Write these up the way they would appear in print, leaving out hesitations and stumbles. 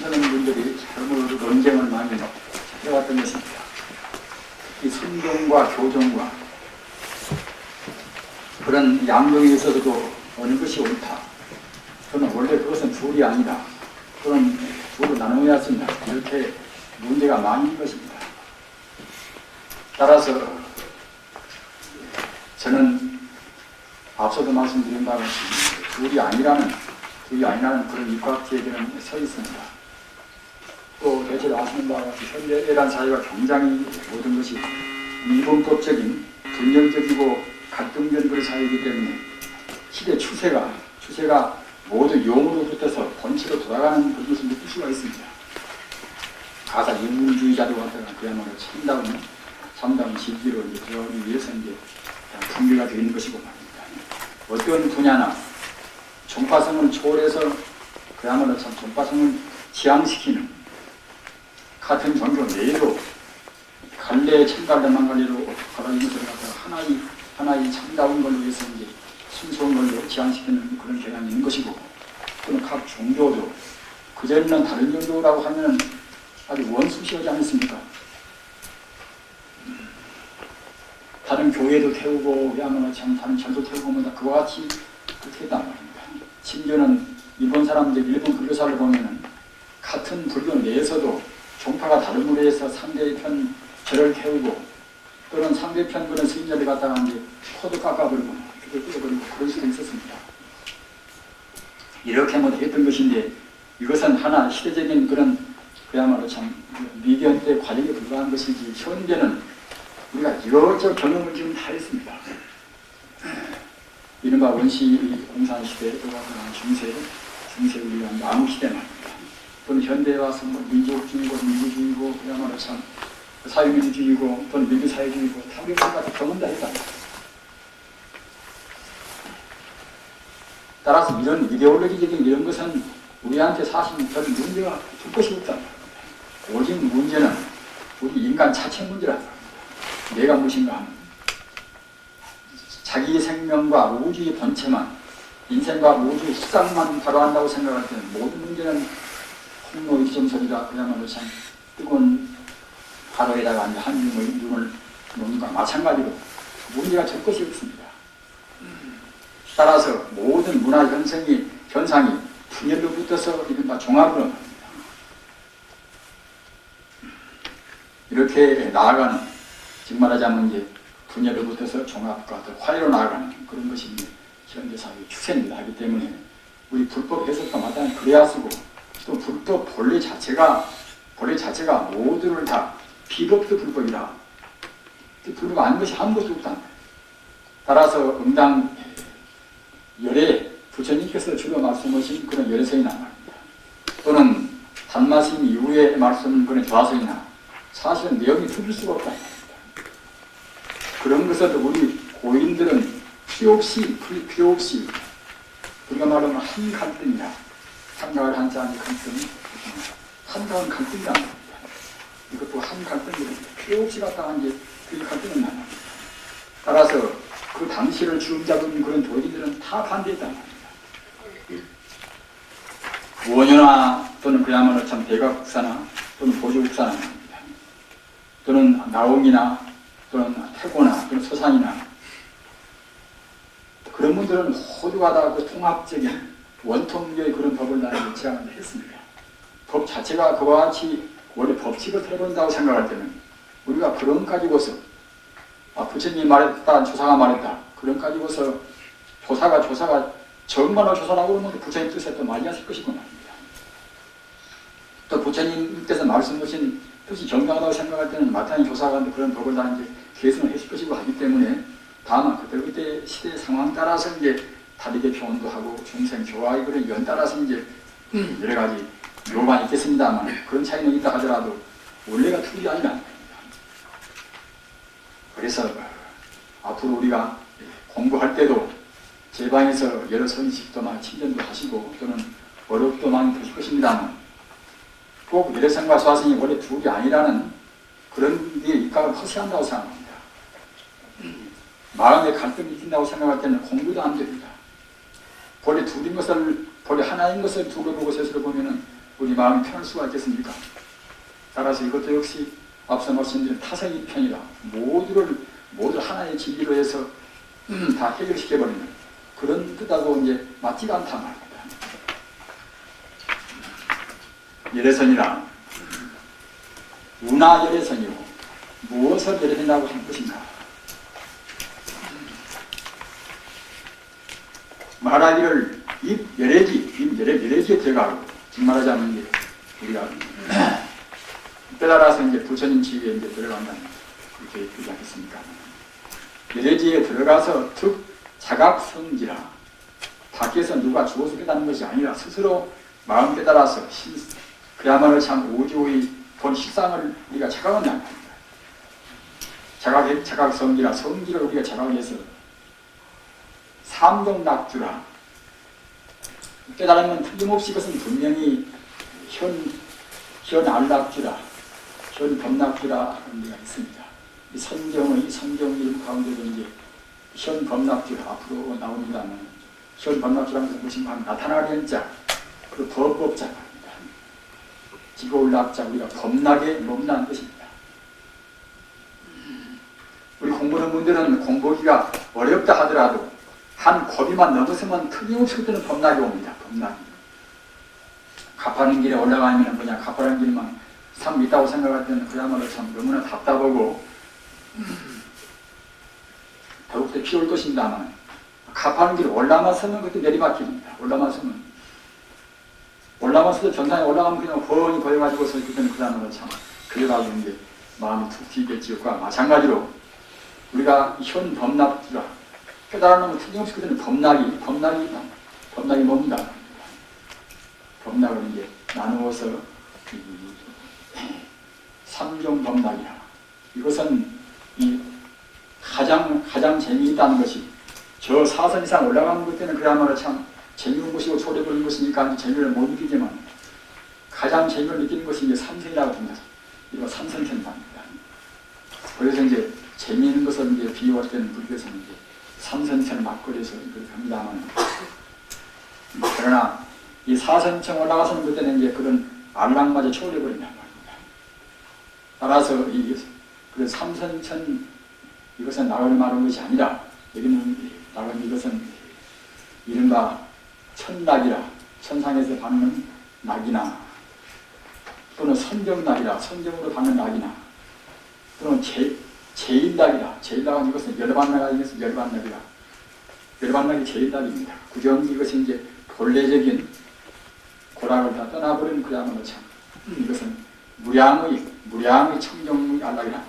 많은 분들이 젊은 논쟁을 많이 해왔던 것입니다. 특히 선종과 교종과 그런 양종에 있어서도 어느 것이 옳다. 저는 원래 그것은 둘이 아니다. 또는 둘로 나누어야 했습니다. 이렇게 문제가 많이 있는 것입니다. 따라서 저는 앞서도 말씀드린 바와 같이 둘이 아니라는 그런 입각지에 저는 서 있습니다. 또 대체로 아시는 바와 같이 현대란 사회가 굉장히 모든 것이 미분법적인 분열적이고 갈등적인 그런 사회이기 때문에 시대 추세가 모두 용으로 붙어서 본체로 돌아가는 그런 것을 느낄 수가 있습니다. 가사 인문주의자들 같다가 그야말로 참다운 진리로 이제 들어가기 위해서 이제 분류가 되어 있는 것이고 말입니다. 어떤 분야나 종파성을 초월해서 그야말로 참 종파성을 지향시키는 같은 종교 내에도 갈래, 참갈래, 망갈래로 갈라진 것을 갖다가 하나의 참다운 걸로 해서 이제 순수한 걸로 지향시키는 그런 경향이 있는 것이고, 또는 각 종교도 그전에는 다른 종교라고 하면 아주 원수시하지 않습니까? 다른 교회도 태우고 그야말로 참 다른 절도 태우고 뭐 그와 같이 그렇게 했단 말입니다. 심지어는 일본 사람들, 일본 불교사를 보면은 같은 불교 내에서도 종파가 다름으로 해서 상대편 절을 태우고 또는 상대편 그런 스님들을 갖다가 이제 코도 깎아버리고 그걸 뜯어버리고 그런 수도 있었습니다. 이렇게 뭐 했던 것인데 이것은 하나 시대적인 그런 그야말로 참 미견 때 과정에 불과한 것이지 현대는 우리가 이것저것 경험을 지금 다 했습니다. 이른바 원시 공산시대, 중세 우리가 나무시대 말입니다. 또는 현대에 와서 뭐 민족주의고 민주주의고 그야말로 참 사회민주주의고 또는 민주사회주의고 다 우리가 경험 다 했다. 따라서 이런 이데올로기적인 이런 것은 우리한테 사실 별 문제가 될 것이 없다. 오직 문제는 우리 인간 자체 문제라고 합니다. 내가 무엇인가 하는 자기 생명과 우주의 본체만 인생과 우주의 실상만 바로한다고 생각할 때는 모든 문제는 홍로 입점설이라 그야말로 참 뜨거운 화로에다가 한 눈을 놓는 것과 마찬가지로 문제가 될 것이 없습니다. 따라서 모든 문화 현상이 분열로 붙어서 이른바 종합으로 합니다. 이렇게 나아가는, 즉 말하자면 이제 분열로 붙어서 종합과 또 화해로 나아가는 그런 것이 현대사회의 추세입니다. 하기 때문에 우리 불법 해석과 마땅히 그래야 쓰고 또 불법 본래 자체가 모두를 다 비법도 불법이다. 불법 아닌 것이 아무것도 없다. 따라서 응당 열애 부처님께서 주로 말씀하신 그런 열애서이나 말입니다. 또는 단마심 이후에 말씀은 그런 조화서이나 사실은 내용이 틀릴 수가 없다. 그런 것을 우리 고인들은 필요 없이 우리가 말하면 한 갈등이라 한가을 한자의 갈등, 한가은 갈등이란 말입니다. 이것도 한 갈등이라 필요 없이 갖다가 이제 그 갈등은 나옵니다. 따라서 그 당시를 주름 잡은 그런 도인들은 다 반대했단 말입니다. 원효나 또는 그야말로 참 대각국사나 또는 보조국사나 말입니다. 또는 나옹이나 또는 태고나 또는 서산이나 그런 분들은 모두가 다 그 통합적인 원통류의 그런 법을 나는 지향을 했습니다. 법 자체가 그와 같이 원래 법칙을 틀어본다고 생각할 때는 우리가 그런 가지고서 부처님이 말했다, 조사가 말했다, 그런 가지고서 조사가 정말로 조사라고 그러면 부처님 뜻에 또 많이 하실 것이고 말입니다. 또 부처님께서 말씀하신 뜻이 정당하다고 생각할 때는 마땅히 조사가 그런 법을 다 이제 계승을 했을 것이고 하기 때문에 다만 그때 시대 상황 따라서 이제 다르게 표현도 하고 중생 교화의 그런 연 따라서 이제 여러 가지 묘만 있겠습니다만 그런 차이는 있다 하더라도 원래가 틀이 아니라. 그래서 앞으로 우리가 공부할 때도 제 방에서 여러 선식도 많이 친전도 하시고 또는 어렵도 많이 드실 것입니다만 꼭 열애성과 소화성이 원래 둘이 아니라는 그런 데 입각을 허시한다고 생각합니다. 마음에 갈등이 있다고 생각할 때는 공부도 안 됩니다. 본래 둘인 것을, 본래 하나인 것을 두고 보고 세수를 보면은 우리 마음이 편할 수가 있겠습니까? 따라서 이것도 역시 앞서 말씀드린 타성이 편이다. 모두 하나의 진리로 해서 다 해결시켜버리는 그런 뜻하고 이제 맞지가 않단 말입니다. 열애선이라 운하 열애선이고 무엇을 열애선이라고 한 것인가? 말하기를 입 열애지에 들어가고 지금 말하자면 이제 우리가 깨달아서 이제 부처님 지위에 이제 들어간다는 그렇게 얘기하지 않겠습니까? 열애지에 들어가서 특 자각성지라 밖에서 누가 주어서 깨닫는 것이 아니라 스스로 마음 깨달아서 그야말로 참 오조의 본 실상을 우리가 자각한다는 겁니다. 자각성지라 성지를 우리가 자각해서 삼종낙주라 깨달으면 틀림없이 그것은 분명히 현안락주라 현법낙주라 하는 데가 있습니다. 이 성경 이름 가운데도 이제 현법낙주라 앞으로 나옵니다만 현법낙주라는 것은 무슨 말 나타나는 자 그 법법자 말입니다. 지고올 낙자 우리가 법낙에 머문다는 것입니다. 우리 공부하는 분들은 공부하기가 어렵다 하더라도 한 고비만 넘어서면 틀림없이 그때는 법락이 옵니다. 법락이. 가파른 길에 올라가면 뭐냐 가파른 길만 참 있다고 생각할 때는 그야말로 참 너무나 답답하고 더욱더 피올 것입니다만 가파른 길에 올라가서는 그때 내리막길입니다. 올라가서도 정상에 올라가면 그냥 훤히 보여가지고서 그때는 그야말로 참 그래가지고 이제 마음이 툭 튀겠지요과 마찬가지로 우리가 현 법락주라 깨달으면 틀림없이 그때는 법락이 뭡니다. 법락을 이제 나누어서 삼종 법락이라. 이것은 이 가장 재미있다는 것이 저 사선 이상 올라가는 것 때는 그야말로 참 재미있는 것이고 소리 부르는 것이니까 재미를 못 느끼지만 가장 재미를 느끼는 것이 이제 삼선이라고 합니다. 이거 삼선천방입니다. 그래서 이제 재미있는 것을 이제 비유할 때는 불교에서는 이제 삼선천 막걸리에서 그렇게 합니다만 그러나 이 사선천 올라가서는 그때는 이제 그런 안락마저 초월해버린단 말입니다. 따라서 그 삼선천 이것은 낙을 말하는 것이 아니라 여기는 낙은 이것은 이른바 천낙이라 천상에서 받는 낙이나 또는 선정낙이라 선정으로 받는 낙이나 또는 제일낙이라 제일낙은 이것은 열반낙이 열반낙이라 열반낙이 제일낙입니다. 구정 이것이 이제 본래적인 고락을 다 떠나버리는 그야말로 참 이것은 무량의 청정의 안락이라.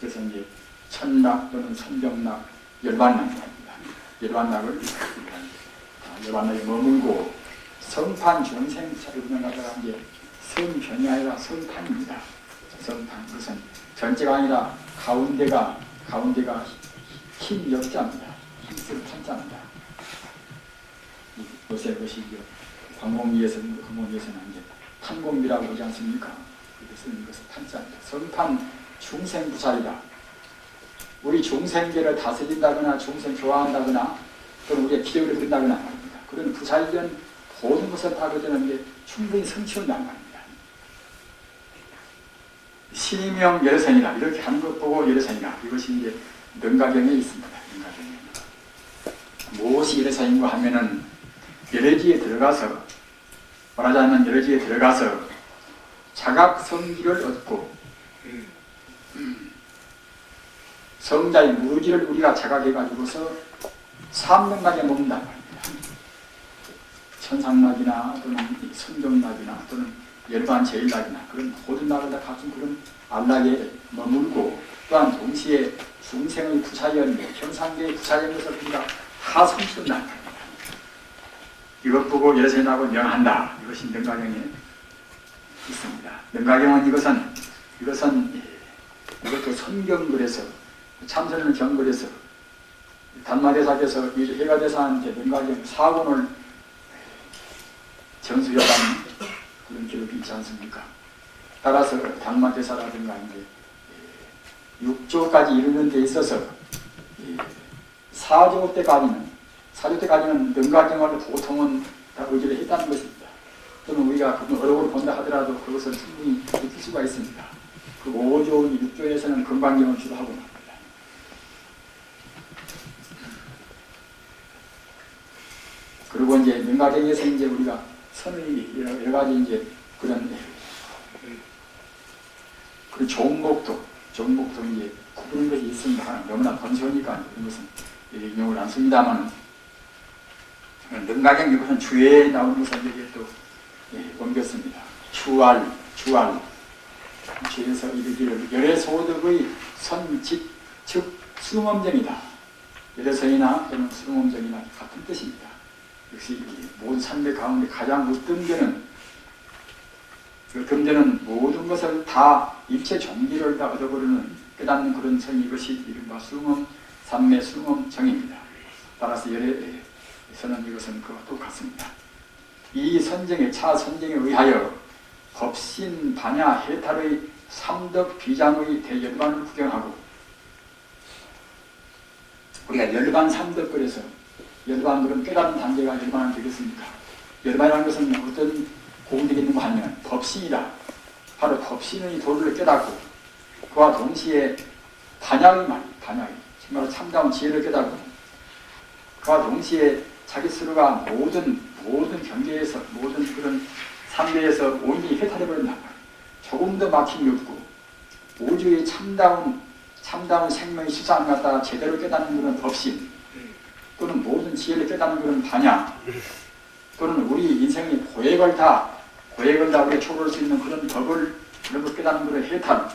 그래서 이제 천낙 또는 선정낙 열반낙입니다. 열반낙을 열반낙에 머물고 성판 중생차를 운영하다가 이제 성편이 아니라 성판입니다. 성판 그것은 전체가 아니라 가운데가 흰 역자입니다. 흰색 판자입니다. 요새 것이 관공위에서는 이제 판공비라고 하지 않습니까? 그래서 이것은 판자입니다. 성판 중생부살이다. 우리 중생계를 다스린다거나 중생 좋아한다거나 또는 우리의 기력을 든다거나 말입니다. 그런 부살견 모든 것을 다 그때는 이제 충분히 성취한단 말입니다. 신이명 열애선이라 이렇게 하는 것 보고 열애선이라 이것이 이제 능가경에 있습니다. 능가경에 무엇이 열애선인가 하면은 열애지에 들어가서 말하자면 열애지에 들어가서 자각성기를 얻고 성자의 무지를 우리가 자각해가지고서 삼명락에 머문단 말입니다. 천상락이나 또는 선정락이나 또는 열반 제일락이나 그런 모든 낙을 다 갖춘 그런 안락에 머물고 또한 동시에 중생의 부차연, 형상계의 부차연 것을 우리가 다 성취한단 말입니다. 이것 보고 열애선이라고 명한다. 이것이 능가경에 있습니다. 능가경은 이것도 선경글에서 참선을 경글에서 단마대사께서 해가대사한테 능가경 4권을 전수해가는 그런 기록이 있지 않습니까? 따라서 단마대사라든가 이제 6조까지 이르는 데 있어서 4조 때까지는 능가경을 보통은 다 의지를 했다는 것입니다. 또는 우리가 그건 어록으로 본다 하더라도 그것을 충분히 느낄 수가 있습니다. 그 5조, 6조에서는 금강경을 주로 하고 있습니다. 그리고 이제 명가경에서 이제 우리가 선의 여러 가지 이제 그런 종목도 이제 구분한 것이 있습니다. 너무나 번성이니까 이런 것은 인용을 안 씁니다만, 능가경 이것은 주에 나오는 것을 이제 또 옮겼습니다. 주알, 주에서 이르기를 열애소득의 선직, 즉 수음엄정이다. 열애서이나 또는 수음엄정이나 같은 뜻입니다. 역시 모든 산맥 가운데 가장 으뜸되는 그 금전은 모든 것을 다 일체 종기를 다 얻어버리는 깨닫는 그런 성이 이것이 이른바 수음엄, 삼매 수음엄정입니다. 따라서 열애에서는 이것은 그와 똑같습니다. 이 선정에 차 선정에 의하여 법신, 반야, 해탈의 삼덕 비장의 대열반을 구경하고, 우리가 열반 삼덕 그래서 열반들은 깨닫는 단계가 열반은 되겠습니까? 열반이라는 것은 어떤 공덕이 있는 거 하면 법신이다. 바로 법신의 도를 깨닫고 그와 동시에 반야의 말이 정말 참다운 지혜를 깨닫고 그와 동시에 자기 스스로가 모든 경계에서 모든 그런 상대에서 온전히 해탈해버린단 말이에요. 조금 더 막힘이 없고 우주의 참다운 생명의 수상을 갖다가 제대로 깨닫는 그런 법신, 또는 모든 지혜를 깨닫는 그런 반야, 또는 우리 인생의 고액을 다 우리가 초월할 수 있는 그런 법을 이런 걸 깨닫는 그런 해탈,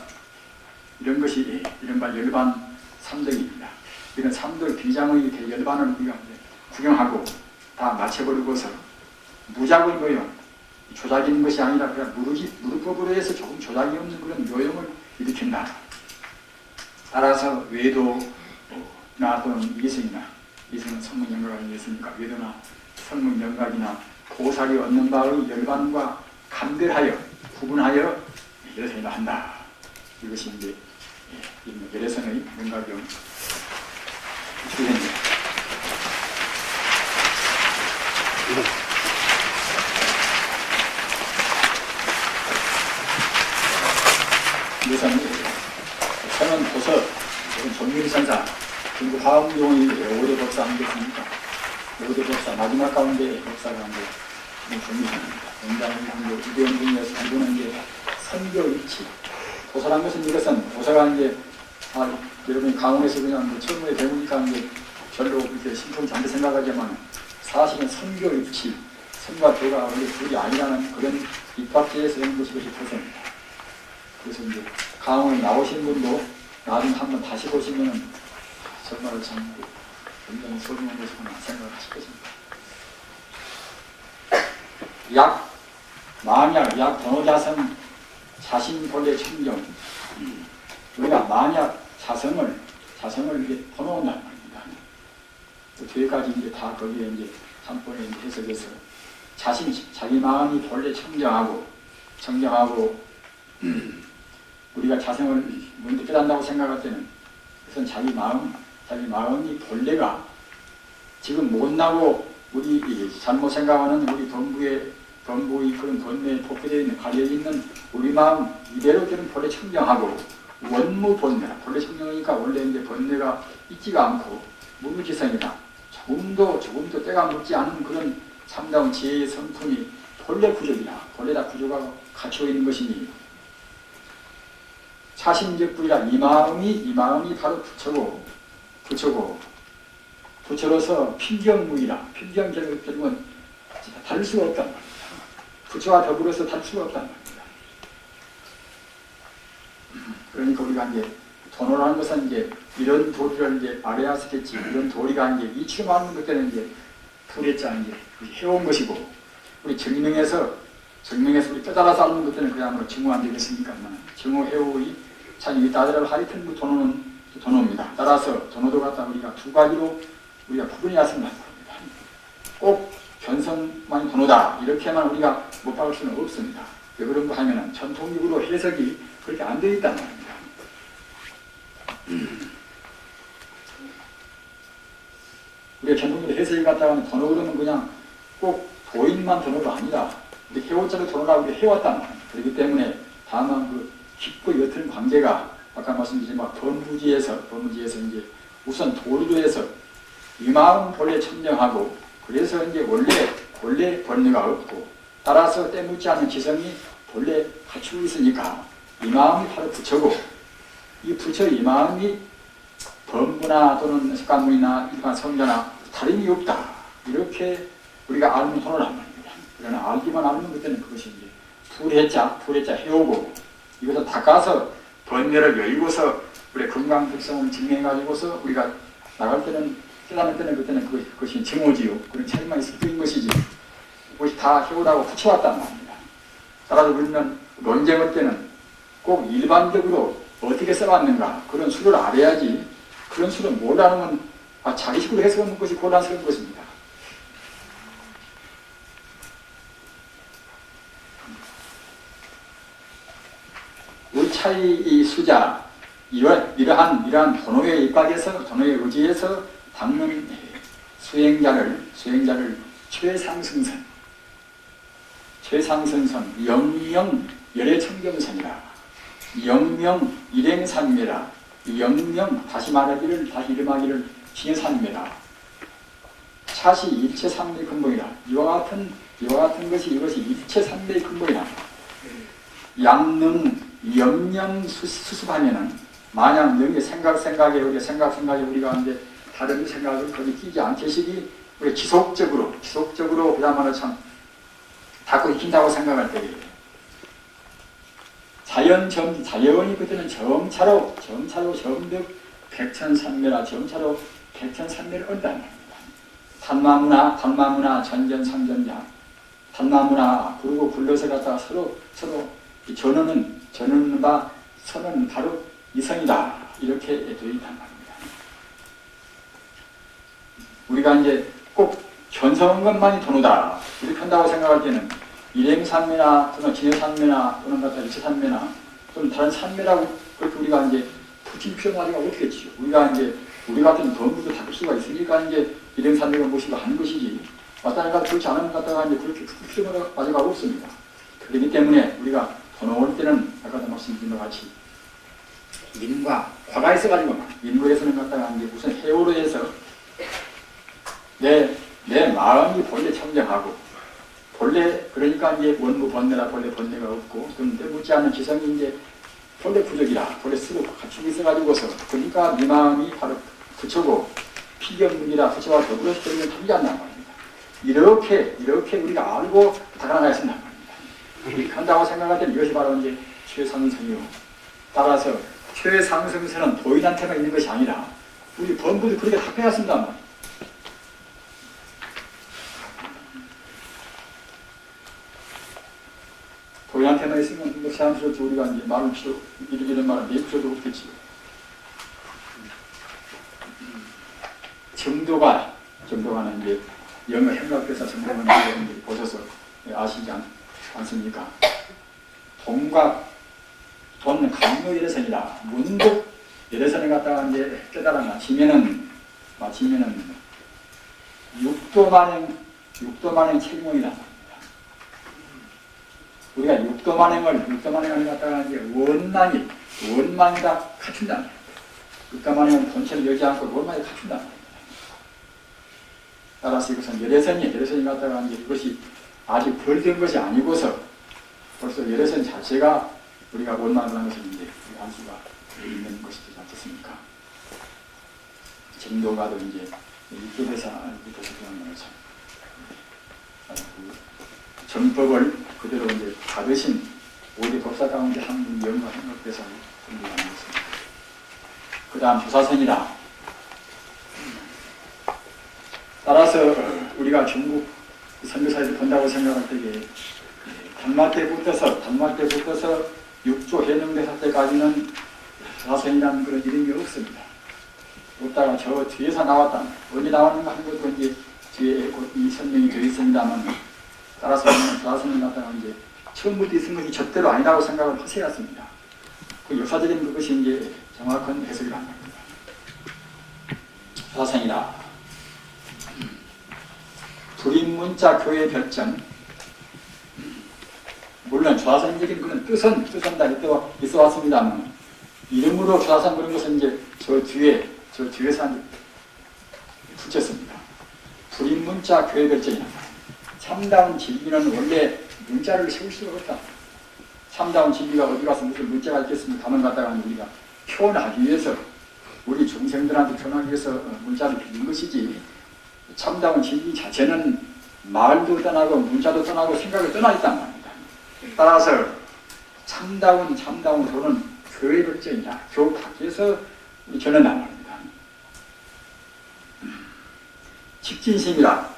이런 것이 이른바 열반 삼덕입니다. 이런 삼덕 비장의 대열반을 우리가 구경하고 다 마쳐버리고서 무작의 모형, 조작이 있는 것이 아니라 그냥 무릎법으로 해서 조금 조작이 없는 그런 요용을 일으킨다. 따라서 외도나 또는 이승은 성문영각이 아니겠습니까? 외도나 성문영각이나 보살이 얻는 바의 열반과 감별하여 구분하여 열애선이라 한다. 이것이 이제 열애선의 명가경 주제입니다. 이것은 선은 도서, 정밀선사, 그리고 화엄종의 5대 법사 아니겠습니까? 5대 법사, 마지막 가운데 법사 가운데 정밀선입니다. 원장의 한국 이대원 중에서 이거는 이제 선교일치. 도서란 것은 이것은 도서가 이제 여러분이 강원에서 그냥 처음에 배우니까 이제 별로 그렇게 심통치 않게 생각하지만 사실은 선교일치, 선과 교가 원래 둘이 아니라는 그런 입학제에서 되는 것이 도서입니다. 그래서 이제 강원에 나오신 분도 나중에 한번 다시 보시면은 정말 참 굉장히 소중한 것이구나 생각을 하실 것입니다. 만약 번호자성 자신 본래 청정. 우리가 만약 자성을 이렇게 번호한단 말입니다. 그 뒤에까지 이제 다 거기에 이제 한번에 해석해서 자기 마음이 본래 청정하고 우리가 자성을 문득 깨닫는다고 생각할 때는 그것은 자기 마음이 본래가 지금 못나고 우리 잘못 생각하는 우리 don부의 그런 번뇌에 복해되어 있는 가려져 있는 우리 마음 이대로 되는 본래 청정하고 원무 번뇌라. 본래 청정하니까 원래 이제 번뇌가 있지가 않고 무무지성이다. 조금도 때가 묻지 않은 그런 참다운 지혜의 성품이 본래 구조이다. 본래 다 구조가 갖추어 있는 것이니 차심적부이라. 이 마음이 바로 부처로서 필경무이라. 필경결국은 다를 수가 없단 말입니다. 부처와 더불어서 다를 수가 없단 말입니다. 그러니까 우리가 이제 도노라는 것은 이제 이런 도리를 이제 알아야 쓰겠지. 이런 도리가 이제 이치만 그때는 이제 풀했자 이제 해온 것이고, 우리 증명해서 우리 깨달아서 알는 것들은 그야말로 증오 안 되겠습니까? 증오 해오의 참 이 따지를 하여튼 그 도노는 도노입니다. 따라서 도노도 갖다 우리가 두 가지로 우리가 구분해야 쓴다는 겁니다. 꼭 견성만이 도노다 이렇게만 우리가 못 박을 수는 없습니다. 왜 그런 거 하면은 전통적으로 해석이 그렇게 안 되어 있다는 말입니다. 우리가 전통적으로 해석이 갖다가 도노 그러면 그냥 꼭 도인만 도노가 아니라 우리 해오자로 돌아가고 해왔단 말입니다. 그렇기 때문에 다만 그 깊고 옅은 관계가 아까 말씀드린 범부지에서 이제 우선 도리도에서 이 마음 본래 청정하고 그래서 이제 원래 번뇌가 없고 따라서 때묻지 않은 지성이 본래 갖추고 있으니까 이 마음이 바로 부처고 이 부처 이 마음이 범부나 또는 석가모니나 일반 성자나 다름이 없다. 이렇게 우리가 알면 혼을 한 말입니다. 그러나 알기만 하면 그때는 그것이 이제 풀해자 해오고 이것을 닦아서 번뇌를 열고서 우리의 건강 특성을 증명해가지고서 우리가 나갈 때는 깨달을 때는 그때는 그것이 증오지요. 그런 차이만 있을 뿐인 것이지 그것이 다 해오라고 붙여왔단 말입니다. 따라서 그러면 논쟁할 때는 꼭 일반적으로 어떻게 써왔는가 그런 수를 알아야지 그런 수를 모르면 자기 식으로 해석하는 것이 곤란스러운 것입니다. 의차의 이 수자 이러한 도노의 입각에서 도노의 의지에서 닦는 수행자를 최상승선 영명 열애청경선이라 영명 일행산매라 영명 다시 말하기를 다시 이름하기를 진여산매라 차시 일체삼昧 근본이라 이와 같은 것이 이것이 일체삼昧 근본이라 양능 영영 수습하면은 만약 영의 생각에 우리가 이제 다른 생각을 거기 끼지 않게시기 우리 지속적으로 그야말로 참 닦고 익힌다고 생각할 때에 자연이 그때는 정차로 점득 백천산매라 점차로 백천산매를 얻는다는 겁니다. 단마무나 전전상전자 단마무나 그리고 굴러서 갖다가 서로 전하는 바 선은 바로 이성이다 이렇게 되어 있단 말입니다. 우리가 이제 꼭 견성한 것만이 도노다 이렇게 한다고 생각할 때는 일행산매나 또는 진여산매나 또는 같은 일체산매나 또는 다른 산매라고 그렇게 우리가 이제 푸틴 표현하기가 어떻겠지요. 우리 같은 범부도 닦을 수가 있으니까 이제 일행산매가 무엇인가 하는 것이지 마땅히가 그렇지 않으면 갖다가 이제 그렇게 표현을 가져가 없습니다. 그렇기 때문에 우리가 도노할 때는 아까도 말씀드린 것 같이 인과 과가 있어가지고 인과에서는 갖다가 이제 우선 해오로 해서 내 마음이 본래 청정하고 본래 그러니까 이제 원무 번뇌라 본래 번뇌가 없고 그런데 묻지 않은 지성이 이제 본래 부족이라 본래 쓰고 갖추고 있어가지고서 그러니까 네 마음이 바로 부처고 피견문이라 부처와 더불어서 되면 틀리지 않단 말입니다. 이렇게 우리가 알고 다가나가야 된단 말입니다. 이렇게 한다고 생각할 때는 이것이 바로 이제 최상승이요. 따라서 최상승선은 도인한테만 있는 것이 아니라 우리 범부도 그렇게 답해왔습니다. 말이에요. 도인한테만 있으면 뭐 사람스럽지 우리가 이제 말을 이런 말을 낼 필요도 없겠지. 정도가는 이제 영어 행각대사 정도가는 보셔서 아시지 않습니까? 돈과 돈 강요 열애선이다. 문득 열애선을 갖다가 이제 깨달아 마치면은 육도만행 책임이다. 우리가 육도만행을 갖다가 이제 원만이다 갖춘다. 육도만행은 본체를 여지 않고 원만히 갖춘다. 따라서 이것은 열애선이 갖다가 이제 이것이 아직 벌된 것이 아니고서 벌써 열애선 자체가 우리가 원만을 하는 것은 이제 알 수가 있는 것이지 않겠습니까? 정도가도 이제 이쪽에서 그런 거죠. 정법을 그대로 이제 받으신 오대 법사 가운데 한 분 영과 행각대사 공부하는 것입니다. 그 다음 조사선이다. 따라서 우리가 중국 선교사에서 본다고 생각할 때에 단마 때 붙어서 육조 해능대사 때까지는 조사선이라는 그런 이름이 없습니다. 없다가 저 뒤에서 나왔다. 어디 나왔는가 하는 것도 이제 뒤에 곧 이 설명이 되어 있습니다만 따라서 조사선을 갖다가 이제 처음부터 있은 것이 절대로 아니라고 생각을 하셔야 합니다. 그 역사적인 그것이 이제 정확한 해석이란 말입니다. 조사선이다. 불인문자 교회 별점 물론 조사선적인 그런 뜻은 다 있어 왔습니다만, 이름으로 조사선 그런 것은 이제 저 뒤에서 한 붙였습니다. 불인문자 교회별정이다. 참다운 진리는 원래 문자를 세울 수가 없다. 참다운 진리가 어디 가서 무슨 문자가 있겠습니까? 가만 갔다가 우리가 표현하기 위해서, 우리 중생들한테 표현하기 위해서 문자를 빌린 것이지, 참다운 진리 자체는 말도 떠나고 문자도 떠나고 생각을 떠나 있단 말입니다. 따라서 참다운 도는 교회 별정이다. 교회 밖에서 전한단 말입니다. 직진심이라.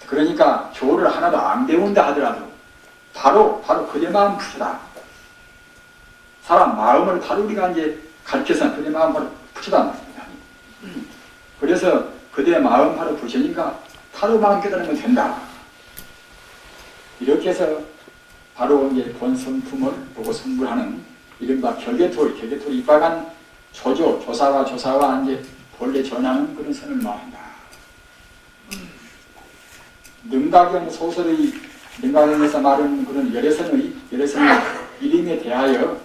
그러니까 교를 하나도 안 배운다 하더라도 바로 그대 마음 붙여다. 사람 마음을 바로 우리가 이제 가르쳐서 그대 마음 바로 붙여다 말입니다. 그래서 그대 마음 바로 붙이니까 바로 마음 깨달으면 된다. 이렇게 해서 바로 이제 본 성품을 보고 선불하는 이른바 결계토리 입박한 조사와 이제 본래 전하는 그런 선을 말한다. 능가경 소설의 능가경에서 말하는 그런 열애선의 이름에 대하여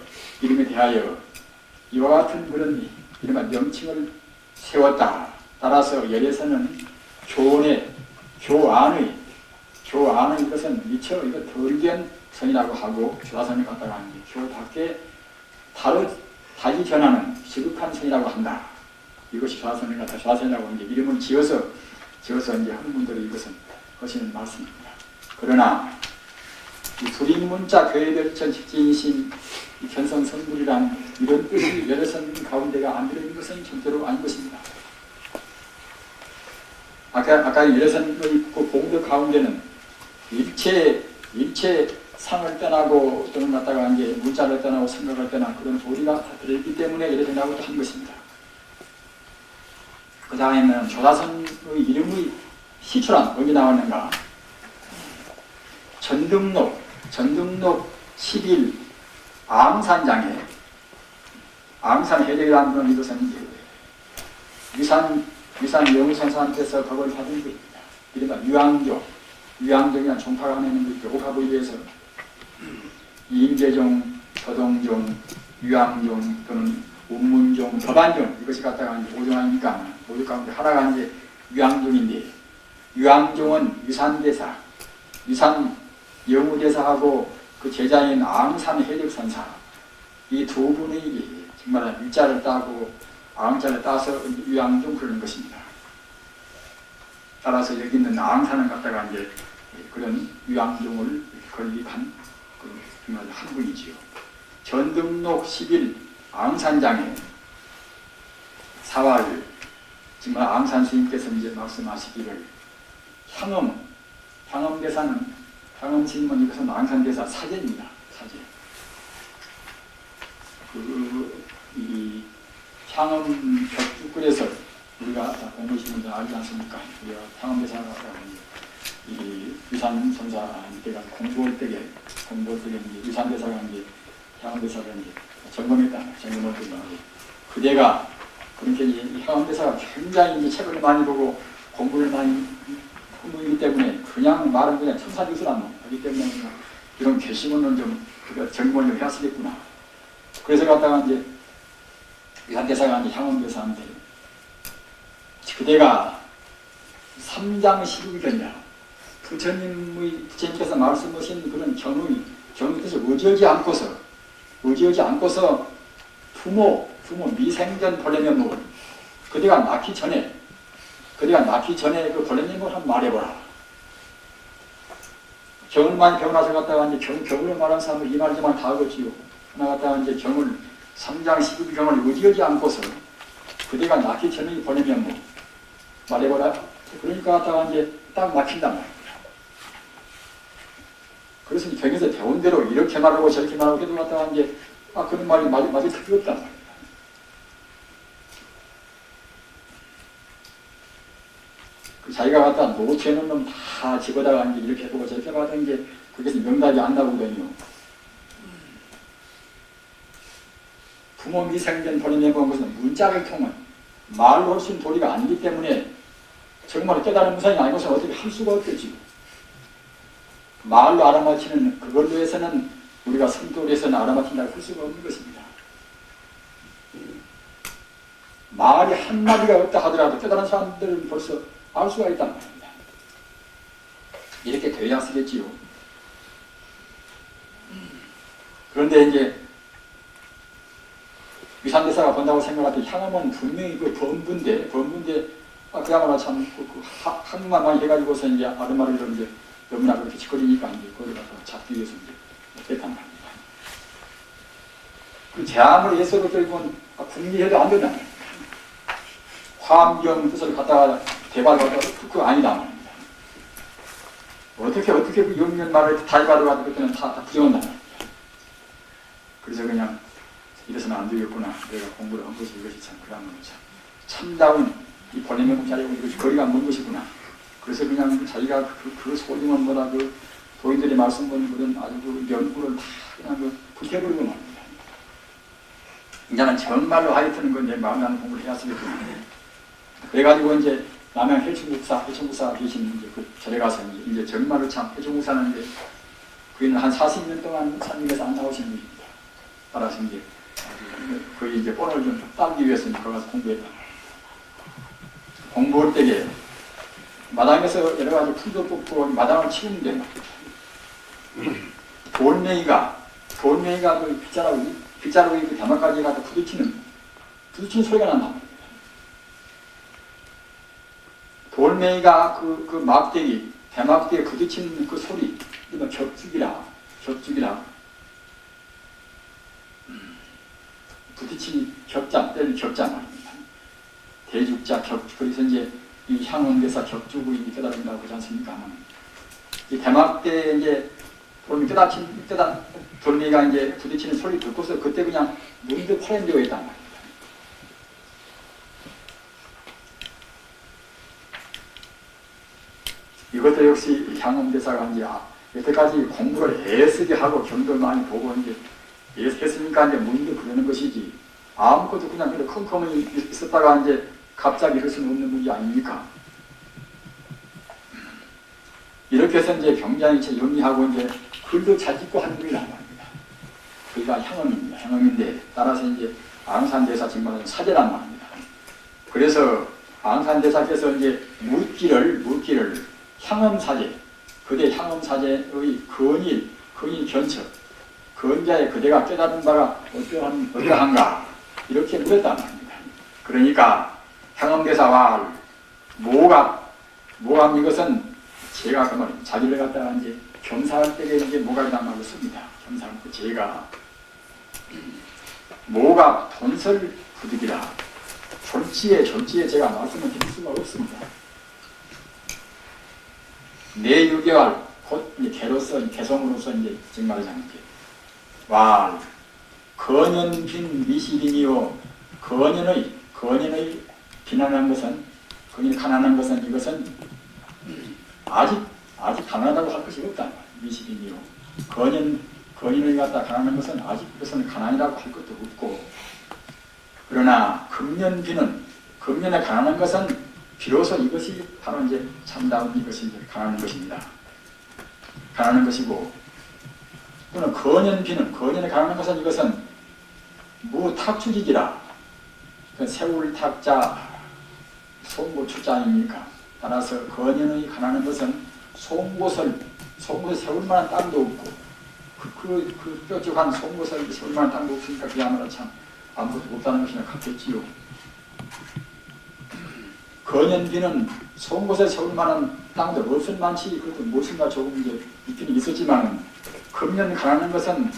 이와 같은 그런 이른바 명칭을 세웠다. 따라서 열애선은 교안의 이것은 미처 이거 덜견 선이라고 하고, 조사선을 갖다가 교 밖에 달리 전하는 시극한 선이라고 한다. 이것이 조사선을 갖다 조사선이라고 이제 이름을 지어서 이제 하는 분들이 이것은 하시는 말씀입니다. 그러나 이 불인문자 교회별천 직진심 견성선불이란 이런 뜻이 열애선 가운데가 안 들어있는 것은 절대로 아닌 것입니다. 아까 열애선의 그 공덕 가운데는 일체 상을 떠나고 또는 갖다가 이제 문자를 떠나고 생각을 떠나 그런 도리가 다 들어있기 때문에 열애선이라고 한 것입니다. 그 다음에는 조사선의 이름의 시초란 어디 나왔는가? 전등록 10일 앙산장에 앙산 해적이라는 그런 이것은 위산 영선사한테서 덕을 받은 것입니다. 이른바 유양종이란 종파가 내는 것, 옥합에 의해서 임재종, 서동종, 유양종 또는 운문종, 법안종 이것이 갖다가 이제 5종 아닙니까? 5종 가운데 하나가 이제 유양종인데, 유양종은 위산대사, 위산 영우대사하고 그 제자인 앙산 해적선사 이 두 분의 정말 위자를 따고 앙자를 따서 유양종 그러는 것입니다. 따라서 여기 있는 앙산을 갖다가 이제 그런 유양종을 건립한 정말 한 분이지요. 전등록 10일 앙산장에 사활 정말 앙산 스님께서 이제 말씀하시기를 향엄대사는 향엄 스님은 이것은 앙산대사 사제입니다. 사제. 이 향엄 벽주글에서 우리가 공부하신 분들 알지 않습니까? 우리가 향엄대사가 이 위산선사 때가 공부할 때에 위산대사가 이제 향엄대사가 이제 점검했다. 점검을 했다. 그대가 그렇게 이 향엄대사가 굉장히 이제 책을 많이 보고 공부를 많이 공부이기 때문에 그냥 말은 그냥 천사짓을 안 하기 때문에 이런 괘씸은 좀 점검을 좀 해야겠구나. 그래서 갔다가 이제 위산대사가 이제 향엄대사한테 그대가 3장 12견이야. 부처님께서 말씀하신 그런 경의 뜻을 의지하지 않고서 부모 미생전 벌레면목을 그대가 낳기 전에 그 벌레면목을 한번 말해보라. 경을 많이 배워나서 갔다가 이제 경으로 말하는 사람은 이 말이지만 다 하겠지요. 하나 갔다가 이제 경을 3장 12경을 의지하지 않고서 그대가 낳기 전에 벌레면목 말해보라. 그러니까 갔다가 이제 딱 막힌단 말이에요. 그래서 경에서 배운 대로 이렇게 말하고 저렇게 말하고 해도 갔다가 이제 그런 말이 맞을 필요 없단 말이에요. 자기가 갖다 놓쳐놓은 놈 다 집어다가 이제 이렇게 해보고 저렇게 해봐도 이제 그게서 명답이 안 나오거든요. 부모 미생전 벌어내본 것은 문자를 통한 말로 할 수 있는 도리가 아니기 때문에 정말 깨달은 무상이 아니고서 어떻게 할 수가 없겠지. 말로 알아맞히는 그걸로 해서는 우리가 성도에서는 알아맞힌다고 할 수가 없는 것입니다. 말이 한마디가 없다 하더라도 깨달은 사람들은 벌써 알 수가 있단 말입니다. 이렇게 돼야 쓰겠지요. 그런데 이제 위산대사가 본다고 생각할 때 향음은 분명히 그 범부인데 그야말로 참 한국만 많이 해가지고서 이제 아르마를 이제 너무나 그렇게 짓거리니까 이제 그걸 갖다가 잡기 위해서 이제 했단 말입니다. 그 제함을 예서로 결국은 궁리해도 안 된단 말입니다. 화엄경 뜻을 갖다가 대발받아도 그거 아니다 말입니다. 어떻게 그 영면 말을 다 해봐도 그때는 다 부정한단 말입니다. 그래서 그냥 이래서는 안 되겠구나. 내가 공부를 한 것이 이것이 참 그야말로 참다운 이 본인의 자리하고 이것이 거리가 먼 것이구나. 그래서 그냥 자기가 그 소리만 뭐라 그 도인들이 말씀하는 그런 아주 그 연구를 다 그냥 그 불태버리고 말입니다. 이제는 정말로 하여튼 건 내 마음에 하는 공부를 해야 쓰겠구나. 그래가지고 이제 남양 해충국사 계신 이제 그 절에 가서 이제 정말로 참 해충국사는 이제 그이는 한 40년 동안 산림에서 안 나오신 분입니다. 따라서 이제 거의 이제 본을 좀 따기 위해서 거기 가서 공부했다. 공부할 때에 마당에서 여러 가지 풀도 뽑고 마당을 치우는데 돌멩이가 그 빗자루에 그 대마까지 가서 부딪히는 소리가 난단 말입니다. 돌멩이가 그 막대기, 대막대기에 부딪히는 그 소리, 이건 격죽이라. 부딪히니 때릴 격자 말입니다. 대죽자, 격죽, 그래서 이제 이 향원대사 격죽이 깨달은다고 하지 않습니까? 이 대막대에 이제 돌멩이가 이제 부딪히는 소리 듣고서 그때 그냥 문득 화련되어 있단 말입니다. 이것도 역시 향음대사가 이제 여태까지 공부를 애쓰게 하고 경도 많이 보고 이제 했으니까 이제 문득 그러는 것이지 아무것도 그냥 컴컴이 있었다가 이제 갑자기 이럴 수는 없는 문제 아닙니까? 이렇게 해서 이제 경장이 영리하고 이제 글도 잘 짓고 하는 분이란 말입니다. 그가 향음입니다. 향음인데 따라서 이제 앙산대사 정말은 사제란 말입니다. 그래서 앙산대사께서 이제 묻기를 향음사제, 그대 향음사제의 근일 견처, 근자의 그대가 깨달은 바가 어떠한가 이렇게 물었단 말입니다. 그러니까 향음대사와 모감 이것은 제가 그 말 자기를 갖다가 이제 겸사할 때에 이제 모감이란 말을 씁니다. 겸사할 때 제가 모감 돈설 부득이라 졸지에 제가 말씀을 드릴 수가 없습니다. 내 6개월 곧 개성으로서 이제 정말하자면 와 건연빈 미시린이요 건연의 비난한 것은 가난한 것은 이것은 아직 가난하다고 할 것이 없다. 미시린이요 건연을 갖다 가난한 것은 아직 그것은 가난이라고 할 것도 없고 그러나 금년에 가난한 것은 비로소 이것이 바로 이제 참다운 이것이 이제 가난한 것입니다. 가난한 것이고, 또는 건연에 가난한 것은 이것은 무탁주지기라. 세울 탁자, 송고 출자입니까? 따라서 건연의 가난한 것은 송곳을 세울 만한 땅도 없고, 그 뾰족한 송곳을 세울 만한 땅도 없으니까 그야말로 참 아무것도 없다는 것이나 같겠지요. 건연비는 송곳에 세울 만한 땅도 없을 만치 그것도 무엇인가 조금 이제 있긴 있었지만 금년 가난한 것은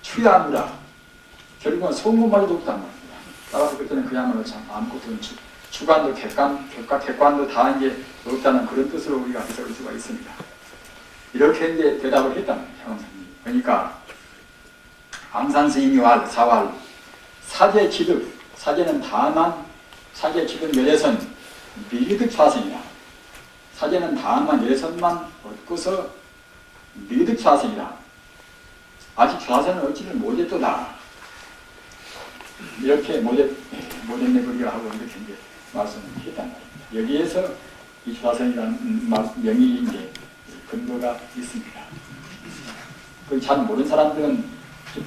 추야무라. 결국은 송곳마저도 없단 말입니다. 따라서 그때는 그야말로 참 아무것도 주관도 객관도 다 이제 없다는 그런 뜻으로 우리가 해석할 수가 있습니다. 이렇게 이제 대답을 했단 말이에요. 향엄스님이. 그러니까 앙산 스님이 사활 사제 취득 사제는 다만 사제 취득 열애선 미득 좌생이다. 사제는 다만 열애선만 얻고서 미득 좌생이다. 아직 좌생을 얻지는 못했도다. 이렇게 못했네 그리가 하고 이렇게 이제 말씀을 했단 말입니다. 여기에서 이 좌생이라는 명이 이제 근거가 있습니다. 잘 모르는 사람들은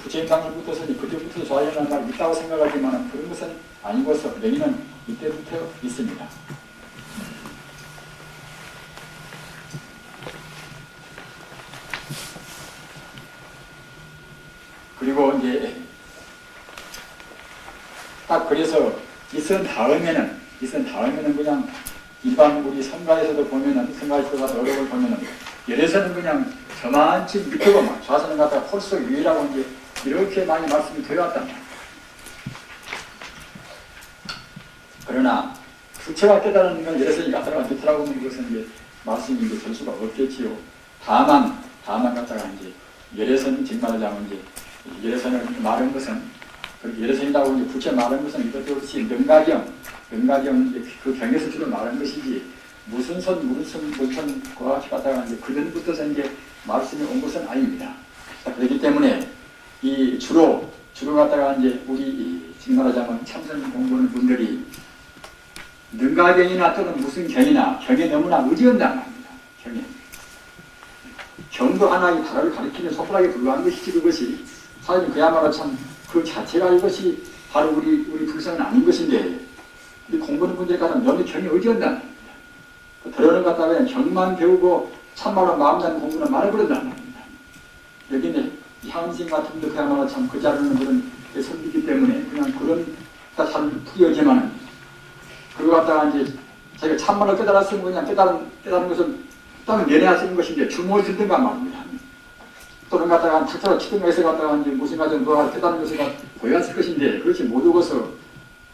부처님 당시부터서 그때부터 조화연이라는 말이 있다고 생각하지만 그런 것은 아니고서 명의는 이때부터 있습니다. 그리고 이제 딱 그래서 있은 다음에는 그냥 일반 우리 성가에서도 보면은 성가에서 가서 어록을 보면은 열에서는 그냥 저만치 밑으로만 좌선을 갖다가 홀속 위라고 이제 이렇게 많이 말씀이 되어왔단 말이에요. 그러나 부처가 깨달은 건 열에서는 갖다가 밑으라고 하는 것은 이제 말씀이 이제 될 수가 없겠지요. 다만 갖다가 이제 열에서는 정말하자면 이제 열에서는 말한 것은 열에서인다고 이제 부처 말한 것은 이것도 없이 능가경 그 경에서 주로 말한 것이지 무슨 그와 같이 갖다가 이제 그전부터서 이제 말씀이 온 것은 아닙니다. 그렇기 때문에 이 주로 갖다가 이제 우리 지금 말하자면 참선 공부하는 분들이 능가경이나 또는 무슨 경이나 경에 너무나 의지한단 말입니다. 경도 하나의 바라를 가리키는 소프라에 불과한 것이지 그것이 사실은 그야말로 참 그 자체가 이것이 바로 우리 불성은 아닌 것인데 우리 공부하는 분들이 가장 너무 경에 의지한단 말입니다. 들어는 갖다가 그냥 경만 배우고 참말로 마음 잡는 공부는 말해버린단 말입니다. 여기는 향신 같은 분들 그야말로 참 그 자르는 그런 선비이기 때문에 그냥 그런 잘 풀이하지만은 그거 갖다가 이제 자기가 참말로 깨달았으면 그냥 깨달은 것은 또는 연애하시는 것인데 주목을 들든가 말입니다. 또는 갖다가 탁자로 치든가 해서 갖다가 이제 무슨 가정 누가 깨달은 것을 보여왔을 것인데 그렇지 못하고서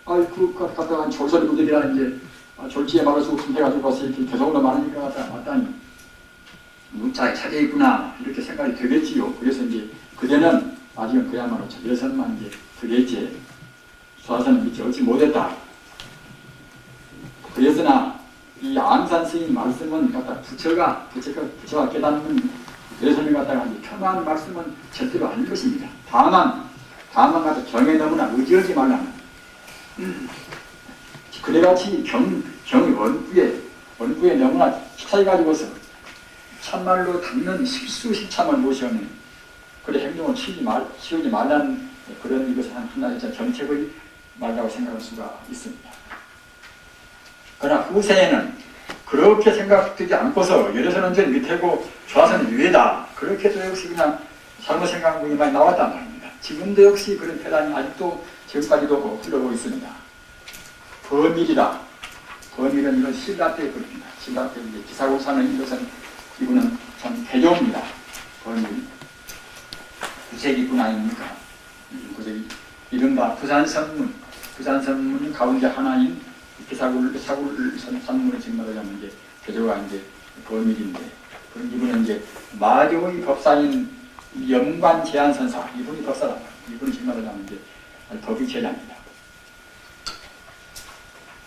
그 갖다가 졸소리 분들이라 이제 졸지에 말할 수 없음 해가지고 와서 이렇게 계속으로 말하니까 갖다가 맞다니 문자에 차져 있구나 이렇게 생각이 되겠지요. 그래서 이제 그대는 아직은 그야말로 예선만 이제 되겠지. 수화선은 믿지 얻지 못했다. 그래서나 이 암산 스님 말씀은 갖다 부처가 깨닫는 예선을 갖다가 이제 폄하하는 말씀은 절대로 아닌 것입니다. 다만 갖다 경에 너무나 의지하지 말라는. 그래같이 경의 원부에 너무나 차이가지고서 참말로 닦는 실수실참을 모시는 그런 행동을 치우지 말라는 그런 이것을 하나의 정책의 말이라고 생각할 수가 있습니다. 그러나 후세에는 그렇게 생각되지 않고서 열에서는 완전히 밑에고 좌선은 위에다 그렇게도 역시 그냥 잘못 생각한 분이 많이 나왔단 말입니다. 지금도 역시 그런 패단이 아직도 지금까지도 흘러오고 있습니다. 범일은 이건 신라 때의 것입니다. 신라 때 이제 기사고 사는 이것은 이분은 참 대조입니다. 범일. 구색이군 아닙니까? 구색이. 이른바 부산선문 가운데 하나인 기사굴 산문을 지금 말하자면 이제 대조가 이제 범일인데 그런 이분은 이제 마조의 법사인 염관 제한선사 이분이 법사다. 이분은 지금 말하자면 이제 법이 제자입니다.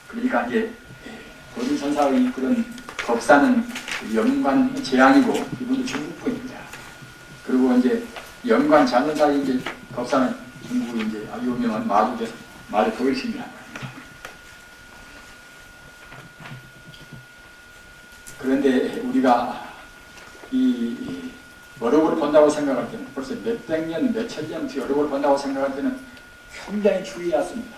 그러니까 이제 법인 선사의 그런 법사는 염관 제한이고 이분도 중국분입니다. 그리고 이제 염관 제한선사의 이제 법사는 중국의 이제 아주 유명한 마주 도일심이라고 합니다. 그런데 우리가 이 어록을 본다고 생각할 때는 벌써 몇백 년, 몇천 년 뒤 어록을 본다고 생각할 때는 굉장히 주의했습니다.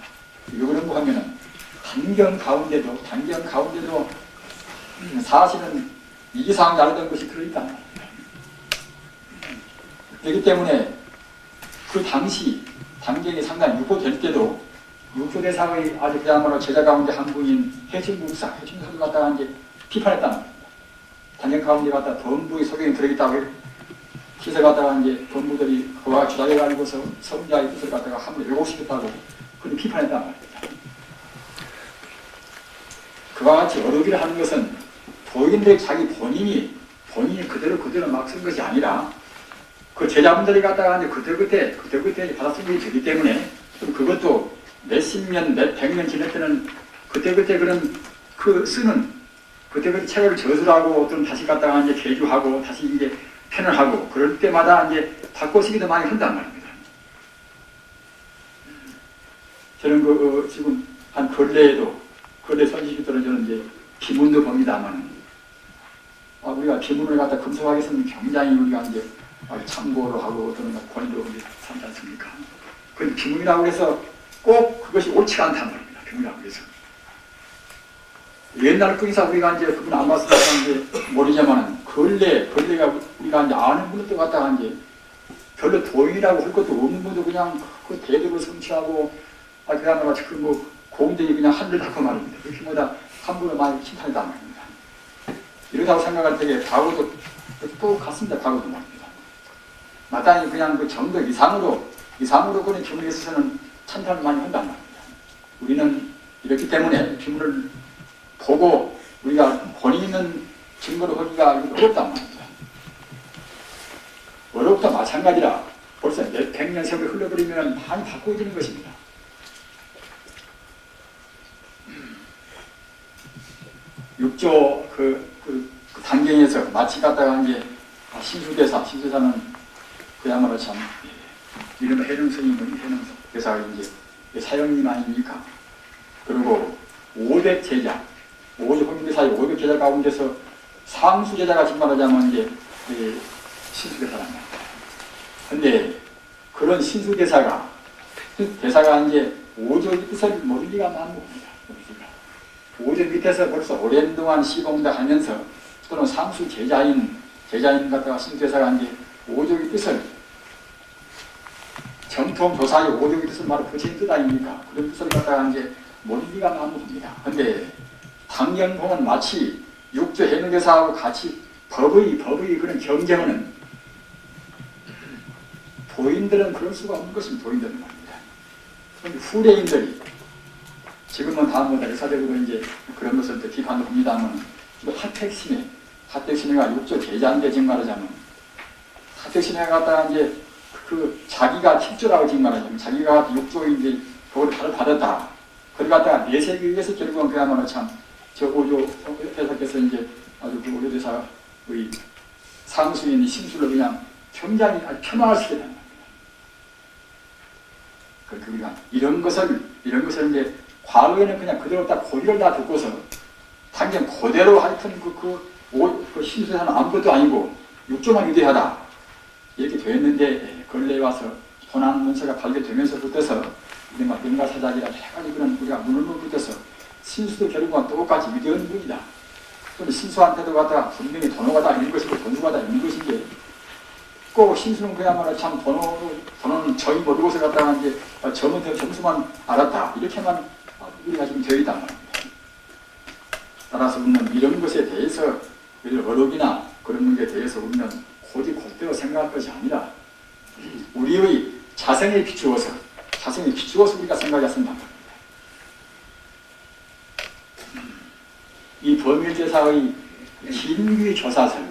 왜 그런가 하면은 단경 가운데도 사실은 이상 다르던 것이 들어있단 말입니다. 그렇기 때문에 그 당시 단경이 상당히 유포될 때도 육조대사의 아주 그야말로 제자 가운데 한 분인 해충사도 갖다가 이제 비판했단 말입니다. 단경 가운데 갖다 범부의 소경이 들어있다고 해서 갖다가 이제 범부들이 그와 주장해가지고서 성자의 뜻을 갖다가 한번 왜곡시켰다고 그렇게 비판했단 말입니다. 그와 같이 어록이라 하는 것은 도인들 자기 본인이 그대로 막 쓴 것이 아니라 그 제자분들이 갖다가 이제 그때 받아쓴 것이 되기 때문에 좀 그것도 몇십 년, 몇백 년 지날 때는 그때 그런 그 쓰는 그때 책을 저술하고 또 다시 갖다가 이제 개주하고 다시 이제 편을 하고 그럴 때마다 이제 바꿔쓰기도 많이 한단 말입니다. 저는 지금 한 근래 선지식들은 저는 이제 기문도 봅니다만 우리가 비문을 갖다 금속하게 쓰면 굉장히 우리가 이제 참고를 하고 또는 권위도 삼지 않습니까? 그 비문이라고 해서 꼭 그것이 옳지가 않단 말입니다. 비문이라고 해서. 옛날 끈이사 우리가 이제 그분 안 봤으니까 이제 모르지만은 근래가 우리가 이제 아는 분들도 갖다가 이제 별로 도인이라고 할 것도 없는 분도 그냥 그 대대로 성취하고 그야말로 그뭐 공덕이 그냥 하늘 닦고 말입니다. 그렇게 뭐다 함부로 많이 칭찬이다 말입니다. 이러다고 생각할 때에 과거도 또 같습니다. 과거도 말입니다. 마땅히 그냥 그 정도 이상으로 그런 비문에 있어서는 찬탄을 많이 한단 말입니다. 우리는 이렇기 때문에 비문을 보고 우리가 권위 있는 증거를 하기가 어렵단 말입니다. 어렵다 마찬가지라 벌써 몇 백 년 세월이 흘러버리면 많이 바꿔지는 것입니다. 육조 그 단경에서 마치 갔다가 이제 신수대사는 그야말로 참 이름 해능성이면 해능성 대사가 이제 사형님 아닙니까? 그리고 500제자 50제사의 500제자 가운데서 상수제자가 지금 말하자면 이제 신수대사랍니다. 근데 그런 신수대사가 이제 오조의 뜻을 모를 리가 많습니다. 오조 밑에서 벌써 오랜 동안 시공도 하면서 또는 상수 제자인 갖다가 신수대사가 이제 오조의 뜻을 정통 조사의 오조의 뜻을 말로 거친 뜻 아닙니까? 그런 뜻을 갖다가 이제 모를 리가 많습니다. 근데 당경봉은 마치 육조 해능대사하고 같이 법의 그런 경쟁은 도인들은 그럴 수가 없는 것입니다. 도인들은 말입니다. 그런데 후대인들이 지금은 다음보다 역사적으로 이제 그런 것을 또 비판을 합니다만 하택신해가 육조 제자인데 지금 말하자면 하택신해가 갖다가 이제 그 자기가 tip조라고 지금 말하자면 자기가 육조의 이제 도를 받았다. 그걸 갖다가 내세기 위해서 결국은 그야말로 참 저 오조 대사께서 이제 아주 그 오조 대사의 상수인 심술로 그냥 굉장히 폄하시게 된다. 그러니까 이런 것을 이제 과거에는 그냥 그대로 딱 고리를 다 듣고서 당장 그대로 하여튼 그 신수사는 아무것도 아니고 육조만 위대하다 이렇게 되었는데 근래에 와서 도난 문서가 발견되면서부터서 이른바 명가사작이라 해가지고 그런 우리가 문을 붙여서 신수도 결국은 똑같이 위대한 분이다. 또는 신수한테도 갖다가 분명히 번호가다 이런 것이고 번수가다 이런 것인데 꼭 신수는 그야말로 참 번호는 저희 모르고서 갖다가 이제 점수만 알았다. 이렇게만 우리가 지금 되어 있단 말입니다. 따라서 우리는 이런 것에 대해서 어록이나 그런 문제에 대해서 우리는 곧대로 생각할 것이 아니라 우리의 자성에 비추어서 우리가 생각했습니다. 이 범일대사의 진귀 조사설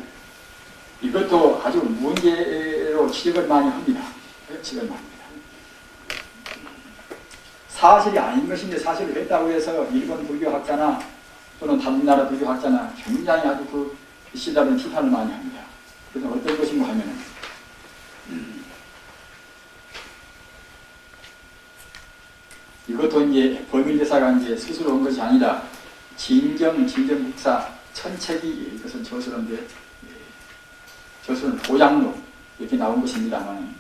이것도 아주 문제로 지적을 많이 합니다. 사실이 아닌 것인데 사실을 했다고 해서 일본 불교학자나 또는 다른 나라 불교학자나 굉장히 아주 그 시다는 비판을 많이 합니다. 그래서 어떤 것인가 하면은 이것도 이제 범일대사가 이제 스스로 한 것이 아니라 진정국사 천책이 이것은 저서인데 저서는 도장로 이렇게 나온 것입니다만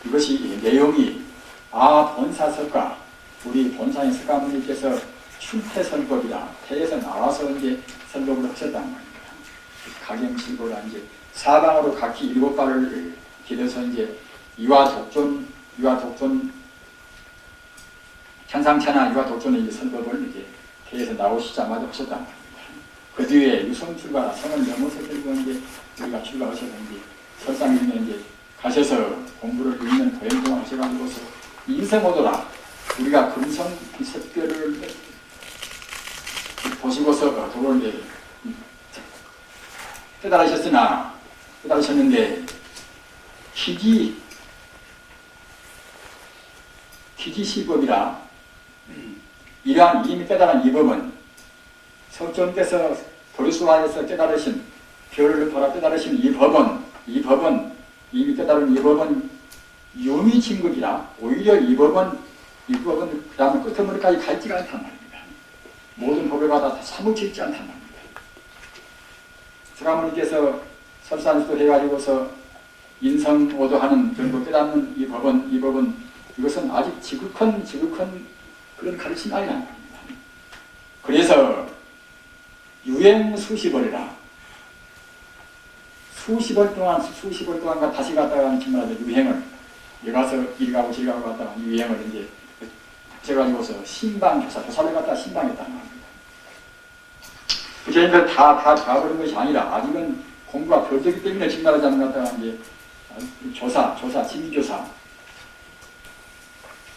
이것이 내용이 본사설가 우리 본사인 석가모니께서 출퇴설법이라 태에서 나와서 이제 설법을 하셨단 말입니다. 가경칠고라 이제 사방으로 각기 7발을 기대서 이제 이화독존 현상체나 이화독존의 이제 설법을 이제 태에서 나오시자마자 하셨단 말입니다. 그 뒤에 유성출가라 성을 넘어서 들고 이제 우리가 출가하셔서 이제 설상님에 이제 가셔서 공부를 6년 보행 동안 하셔가지고서 인성오도라 우리가 금성 샛별을 보시고서 도를 이제 깨달으셨는데 기지시법이라 이러한 이미 깨달은 이 법은 성존께서 도리수화에서 깨달으신 별을 보라 깨달으신 이 법은 이미 깨달은 이 법은 유미진급이라 오히려 이 법은 그 다음에 끝머리까지 갈지가 않단 말입니다. 모든 법에가 다 사무치 있지 않단 말입니다. 서가모니께서 설산수도 해가지고서 인성오도하는 정도 깨닫는 이 법은 이것은 아직 지극한 그런 가르침이 아니란 말입니다. 그래서 유행 수십월이라 수십 월 동안 다시 갔다가 정말 유행을 여기 가서 이리 가고 저리 가고 갔다가 유행을 이제 해가지고서 조사를 갖다가 신방했다는 겁니다. 그러니까 다 잡아버린 것이 아니라 아직은 공부가 덜 되기 때문에 정말하지 않는 것 같다가 이제 조사, 진조사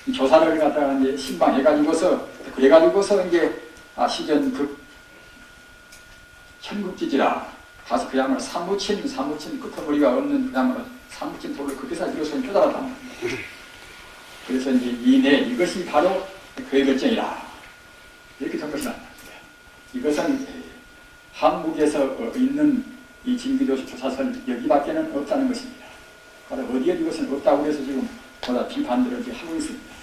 이 조사를 갖다가 이제 신방해가지고서 그래가지고서 이제 시전 천국지지라 가서 그야말로 사무친 끄트머리가 없는 그야말로 사무친 돌을 그렇게 이로써 깨달았단 말입니다. 그래서 이제 이것이 바로 그의 결정이라 이렇게 된 것이 맞습니다. 이것은 한국에서 있는 이 진기도시 조사설 여기밖에는 없다는 것입니다. 바로 어디에 이것은 없다고 해서 지금 보다 비판들을 하고 있습니다.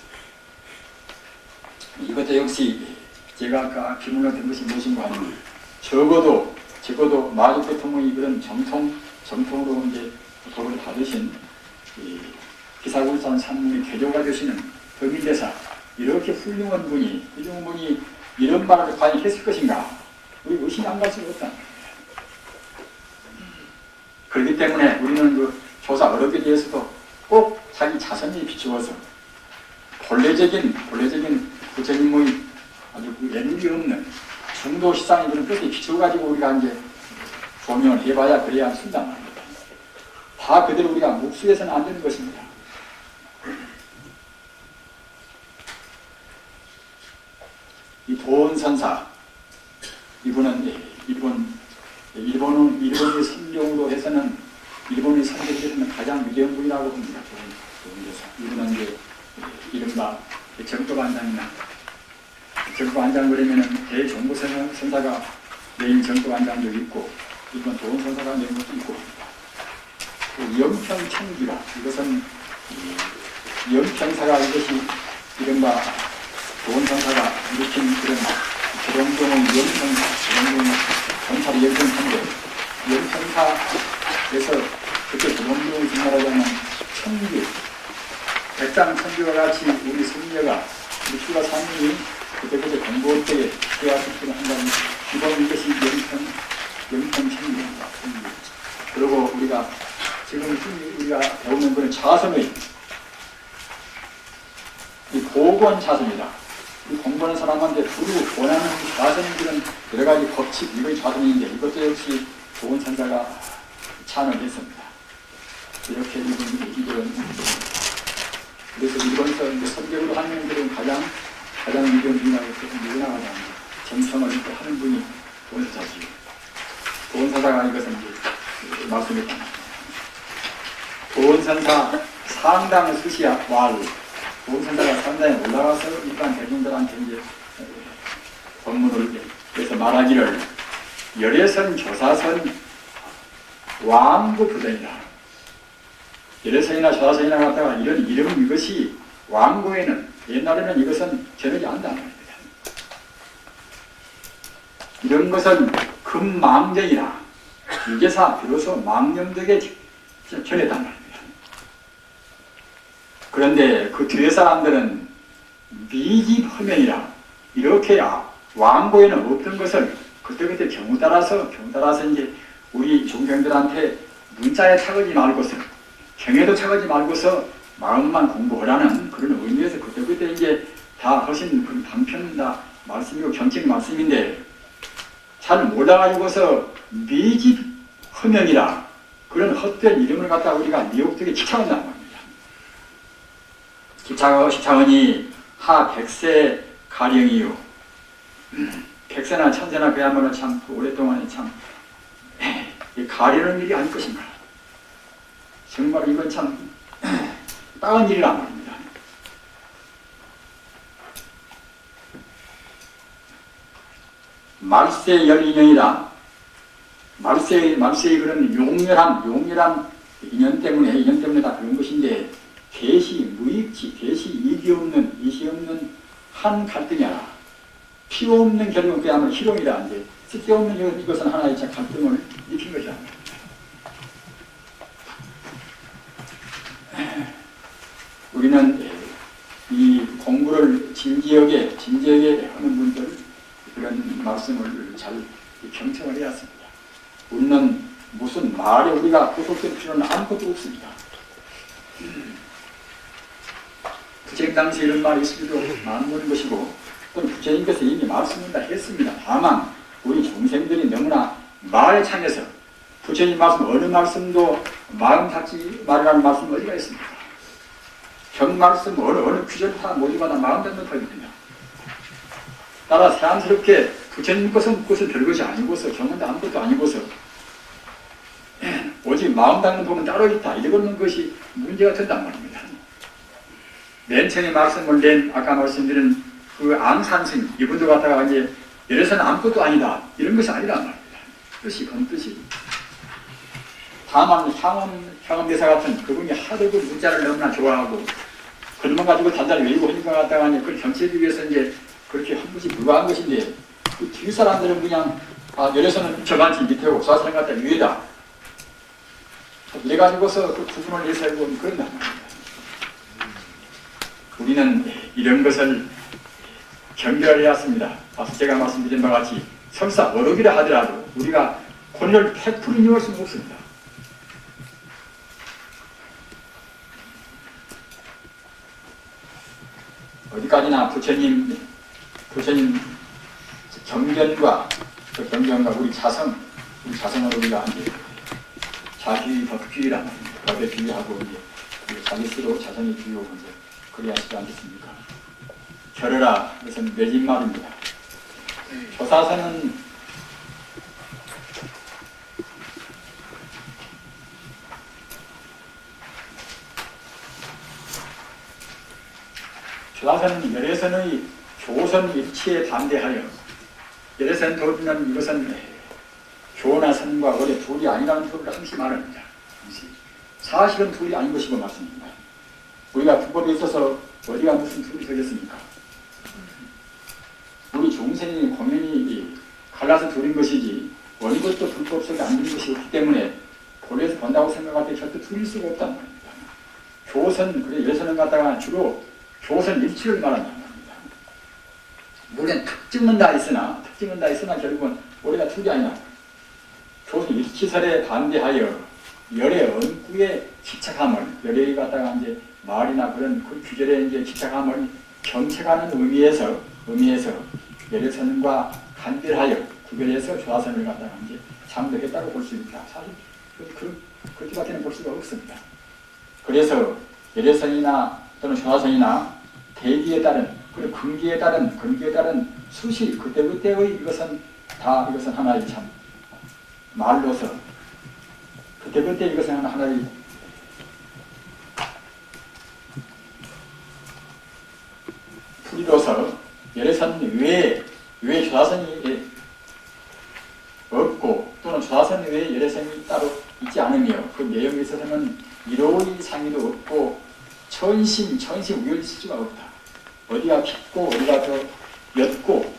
이것도 역시 제가 아까 비문을 든 것이 무엇인가 하면 적어도 마주 대통령이 그런 정통으로 이제 법을 받으신 기사굴산 산문의 개조가 되시는 범인대사 이렇게 훌륭한 분이 이런 말을 과연 했을 것인가? 우리 의심이 안 갈 수가 없다. 그렇기 때문에 우리는 그 조사 어렵게 대해서도 꼭 자기 자선에 비추어서 본래적인 부처님의 아주 애누리 없는 중도 시상의 그런 뜻에 비추어가지고 우리가 이제 조명을 해봐야 그래야 순단 말입니다. 다 그대로 우리가 묵수해서는 안 되는 것입니다. 이 도원선사 이분은 일본의 선종으로 해서는 일본의 선종에서는 가장 위대한 분이라고 합니다. 이분은 이제 이른바 정법안장이나 정법안장 그러면은 대정보선사가 메인 정법안장도 있고 이건 도원선사가 메인 것도 있고 합니다. 영평천기라 이것은 영평사가 이것이 이른바 도원선사가 일으킨 그런 조롱종의 영평사, 전사의 영평사인데 영평사에서 그때 조롱종을 말하자면 천규, 백장천규와 같이 우리 승려가 우리 추가 사님이 그때 공부할 때에 해야식을 한다는 기본 이것이 영평천규입니다. 그리고 지금 우리가 배우는 것은 자성의 이 고건 자성이다. 공부하는 사람한테 두루 원하는 자성인 그런 여러 가지 법칙, 이거의 자성인데 이것도 역시 좋은 선사가 찬을 했습니다. 이렇게 이런 그래서 일본에서 선격으로 하는 그런 가장 유명하게 정청을 하는 분이 도원사지. 도원사가 이것은 이제 말씀했다. 도원선사 상당 수시야 왈. 도원선사가 상당히 올라가서 일반 대중들한테 이제 법문을 해서 말하기를 열애선 조사선 왕구부전이다. 열애선이나 조사선이나 갖다가 이런 이름 이것이 왕구에는 옛날에는 이것은 전하지 않는다는 말입니다. 이런 것은 금망정이나 유계사 비로소 망념덕에 전했단 말입니다. 그런데 그 뒤에 사람들은 미집허면이라 이렇게 왕고에는 없던 것을 그때그때 경우 따라서 이제 우리 종경들한테 문자에 착하지 말고서 경에도 착하지 말고서 마음만 공부하라는 그런 의미에서 그때그때 이제 다 하신 그 방편 다 말씀이고 경책 말씀인데 잘 몰라가지고서 미집허면이라 그런 헛된 이름을 갖다가 우리가 미혹되게 치창한단 말입니다. 기창하니 하 백세 가령이요. 백세나 천세나 그야말로 참 오랫동안 참 가려는 일이 아닐 것인가. 정말 이건 참 따은 일이란 말입니다. 말세 열인연이라 말세의 그런 용렬한 인연 때문에 다 그런 것인데 대시 무익지, 대시 이기 없는 한 갈등이라. 필요 없는 결국 그야말로 희롱이다. 이제 쓸데없는 이것은 하나의 갈등을 일으킨 것이다. 우리는 이 공부를 진지하게 하는 분들 그런 말씀을 잘 경청을 해야 합니다. 우리는 무슨 말에 우리가 구속될 필요는 아무것도 없습니다. 부처님 당시 이런 말이 있으기도 많은 것이고 또는 부처님께서 이미 말씀을 다 했습니다. 다만 우리 중생들이 너무나 말에 찬해서 부처님 말씀 어느 말씀도 마음 닫지 말라는 말씀 어디가 있습니까? 경 말씀 어느 규절 다 모두마다 마음 닫는 터입니다. 따라 새삼스럽게 부처님 것은 별것이 아니고서 경은 아무것도 아니고서 오직 마음 닫는 법은 따로 있다. 이러는 것이 문제가 된단 말입니다. 맨 처음에 말씀을 낸 아까 말씀드린 그 앙산스님 이분도 갖다가 이제 이래서는 아무것도 아니다. 이런 것이 아니란 말입니다. 뜻이 건뜻이. 다만 향원대사 같은 그분이 하도 그 문자를 너무나 좋아하고 그것만 가지고 단단히 외우고 하니까 갖다가 이제 그걸 경치하기 위해서 이제 그렇게 한 것이 불과한 것인데 그 뒤 사람들은 그냥 열에서는 저간지 밑에고 사사람 갖다 위에다 이래가지고서 그 구분을 내세우고 그런단 말입니다. 우리는 이런 것을 경계해야 합니다. 앞서 제가 말씀드린 바와 같이 설사 어록이라 하더라도 우리가 권위를 100% 인용할 수는 없습니다. 어디까지나 부처님 경전과 그 경전과 우리 자성을 우리가 이제 자기 덕주의란 말입니다. 덕주의하고 이제 자기 스스로 자성이 주의하고 이제 그래야 하지 않겠습니까? 결어라 이것은 매진말입니다. 조사서는 열애선의 교선 일치에 반대하여 열애선 도리는 이것은 교나 선과 원래 둘이 아니라는 소리를 항시 말합니다. 사실은 둘이 아닌 것이고 맞습니다. 우리가 불법에 있어서 어디가 무슨 둘이 되겠습니까? 우리 중생이 공연이 갈라서 둘인 것이지 어느 것도 불법 속에 안 들린 것이 없기 때문에 본래에서 본다고 생각할 때 절대 둘일 수가 없단 말입니다. 교선, 그래 열선을 갖다가 주로 교선 일치를 말한단 말입니다. 물론 특징은 다 있으나 결국은 우리가 둘이 아니라 교선 일치설에 반대하여 열의 언구의 집착함을 열의 갖다가 이제 말이나 그런 그 규절에 이제 집착함을 경책하는 의미에서 열의 선과 간별하여 구별해서 조화선을 갖다가 이제 창조했다고 볼 수 있다. 사실 그렇게밖에는 볼 수가 없습니다. 그래서 열의 선이나 또는 조화선이나 대기에 따른 그리고 근기에 따른 수시 그때의 이것은 하나의 참 말로서 그때 이것은 하나의 풀이로서 열애선 외에 조사선이 없고 또는 조사선 외에 열애선이 따로 있지 않으며 그 내용에 있어서는 이로의 상의도 없고 천심 우열지수가 없다. 어디가 깊고 어디가 더 옅고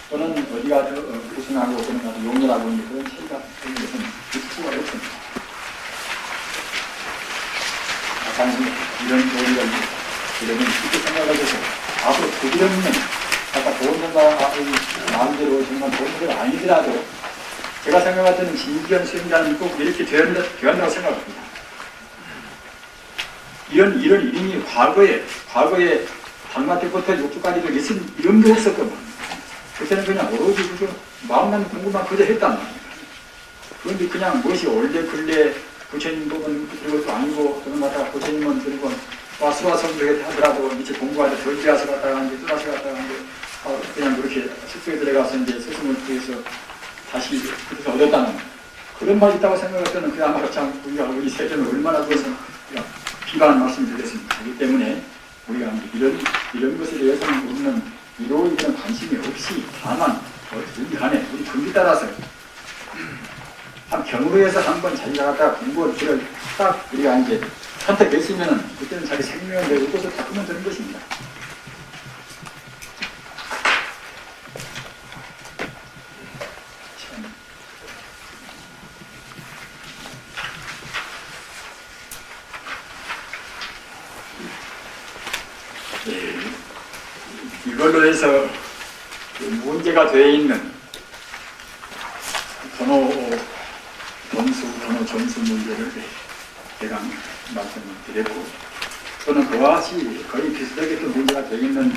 또는 어디가 더 구순하고 또는 더 용렬하고 그런 차이가 있는 것은 있을 수가 없습니다. 이런 도리가 이러면 쉽게 생각하셔서 앞으로 부드럽는 아까 보험전가의 마음대로 정말 보험전가 아니더라도 제가 생각할 때는 진지한 수행자는 꼭 이렇게 되어야 한다고 생각합니다. 이런 이름이 과거에 달마 때부터 욕조까지도 이런 게 없었거든요. 그때는 그냥 오로지 마음만 공부만 그저 했단 말입니다. 그런데 그냥 무엇이 원래 근래 부처님 부분 그런 것도 아니고 그런 거 갖다가 부처님은 그리고 수화성도 하더라도 이제 공부하다 전지하서 갔다가 이제 뚫어서 갔다가 이제 그냥 그렇게 숙소에 들어가서 이제 스승을 구해서 다시 그래서 얻었다는 그런 말이 있다고 생각할 때는 그야말로 참 우리 세전을 얼마나 그것을 비관하는 말씀을 드렸습니다. 그렇기 때문에 우리가 이런 것에 대해서는 우리는 이런 관심이 없이 다만 어떻게 간에 우리 근기 따라서 한 경우에서 한번 자기가 갖다가 공부를 딱 우리가 이제 선택했으면은 그때는 자기 생명을 내고 그것을 다 끄면 되는 것입니다. 이걸로 해서 그 문제가 되어 있는 번호 점수 문제를 대강 말씀을 드렸고, 또는 그와 같이 거의 비슷하게 또 문제가 되어 있는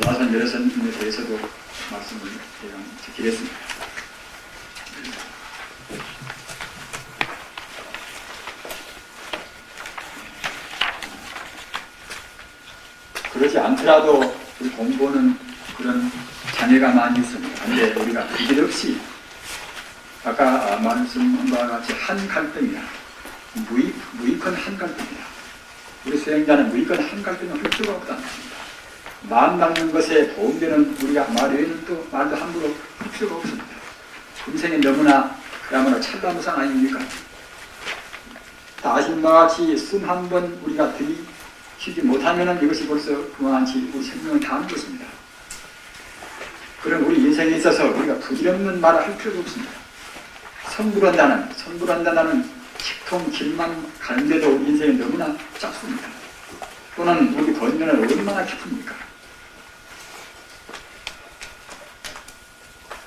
조화선 열애선에 대해서도 말씀을 대강 드리겠습니다. 그렇지 않더라도 우리 공부는 그런 장애가 많이 있습니다. 그런데 우리가 비결없이 아까 말씀한 바와 같이 한 갈등이야. 무익한 한 갈등이야. 우리 수행자는 무익한 한 갈등을 할 수가 없다는 겁니다. 마음 닦는 것에 도움되는 우리가 말 외에는 또 말도 함부로 할 필요가 없습니다. 인생이 너무나 그야말로 찰나무상 아닙니까? 다 아신 바와 같이 숨 한 번 우리가 들이쉬지 못하면 이것이 벌써 그만치 우리 생명을 다한 것입니다. 그럼 우리 인생에 있어서 우리가 부질없는 말을 할 필요가 없습니다. 선불한다는 식통 길만 가는데도 우리 인생이 너무나 짧습니다. 또는 우리 번뇌는 얼마나 깊습니까?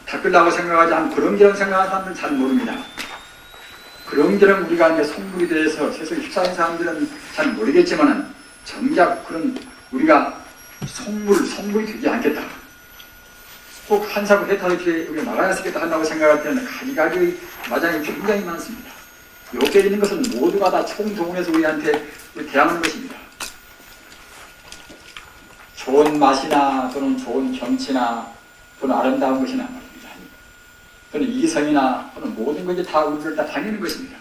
닦으려고 생각하지 않고 그런저런 생각하는 사람들은 잘 모릅니다. 그런저런 우리가 이제 속물에 대해서 세상에 휩싸인 사람들은 잘 모르겠지만은 정작 그런 우리가 속물이 되지 않겠다. 꼭 한사고 해탈하게 우리가 나가야 쓰겠다 한다고 생각할 때는 가지가지 마장이 굉장히 많습니다. 여기에 있는 것은 모두가 다 총동원해서 우리한테 대항하는 것입니다. 좋은 맛이나 또는 좋은 경치나 또는 아름다운 것이나 말입니다. 또는 이성이나 또는 모든 것이 다 우리를 다 당기는 것입니다.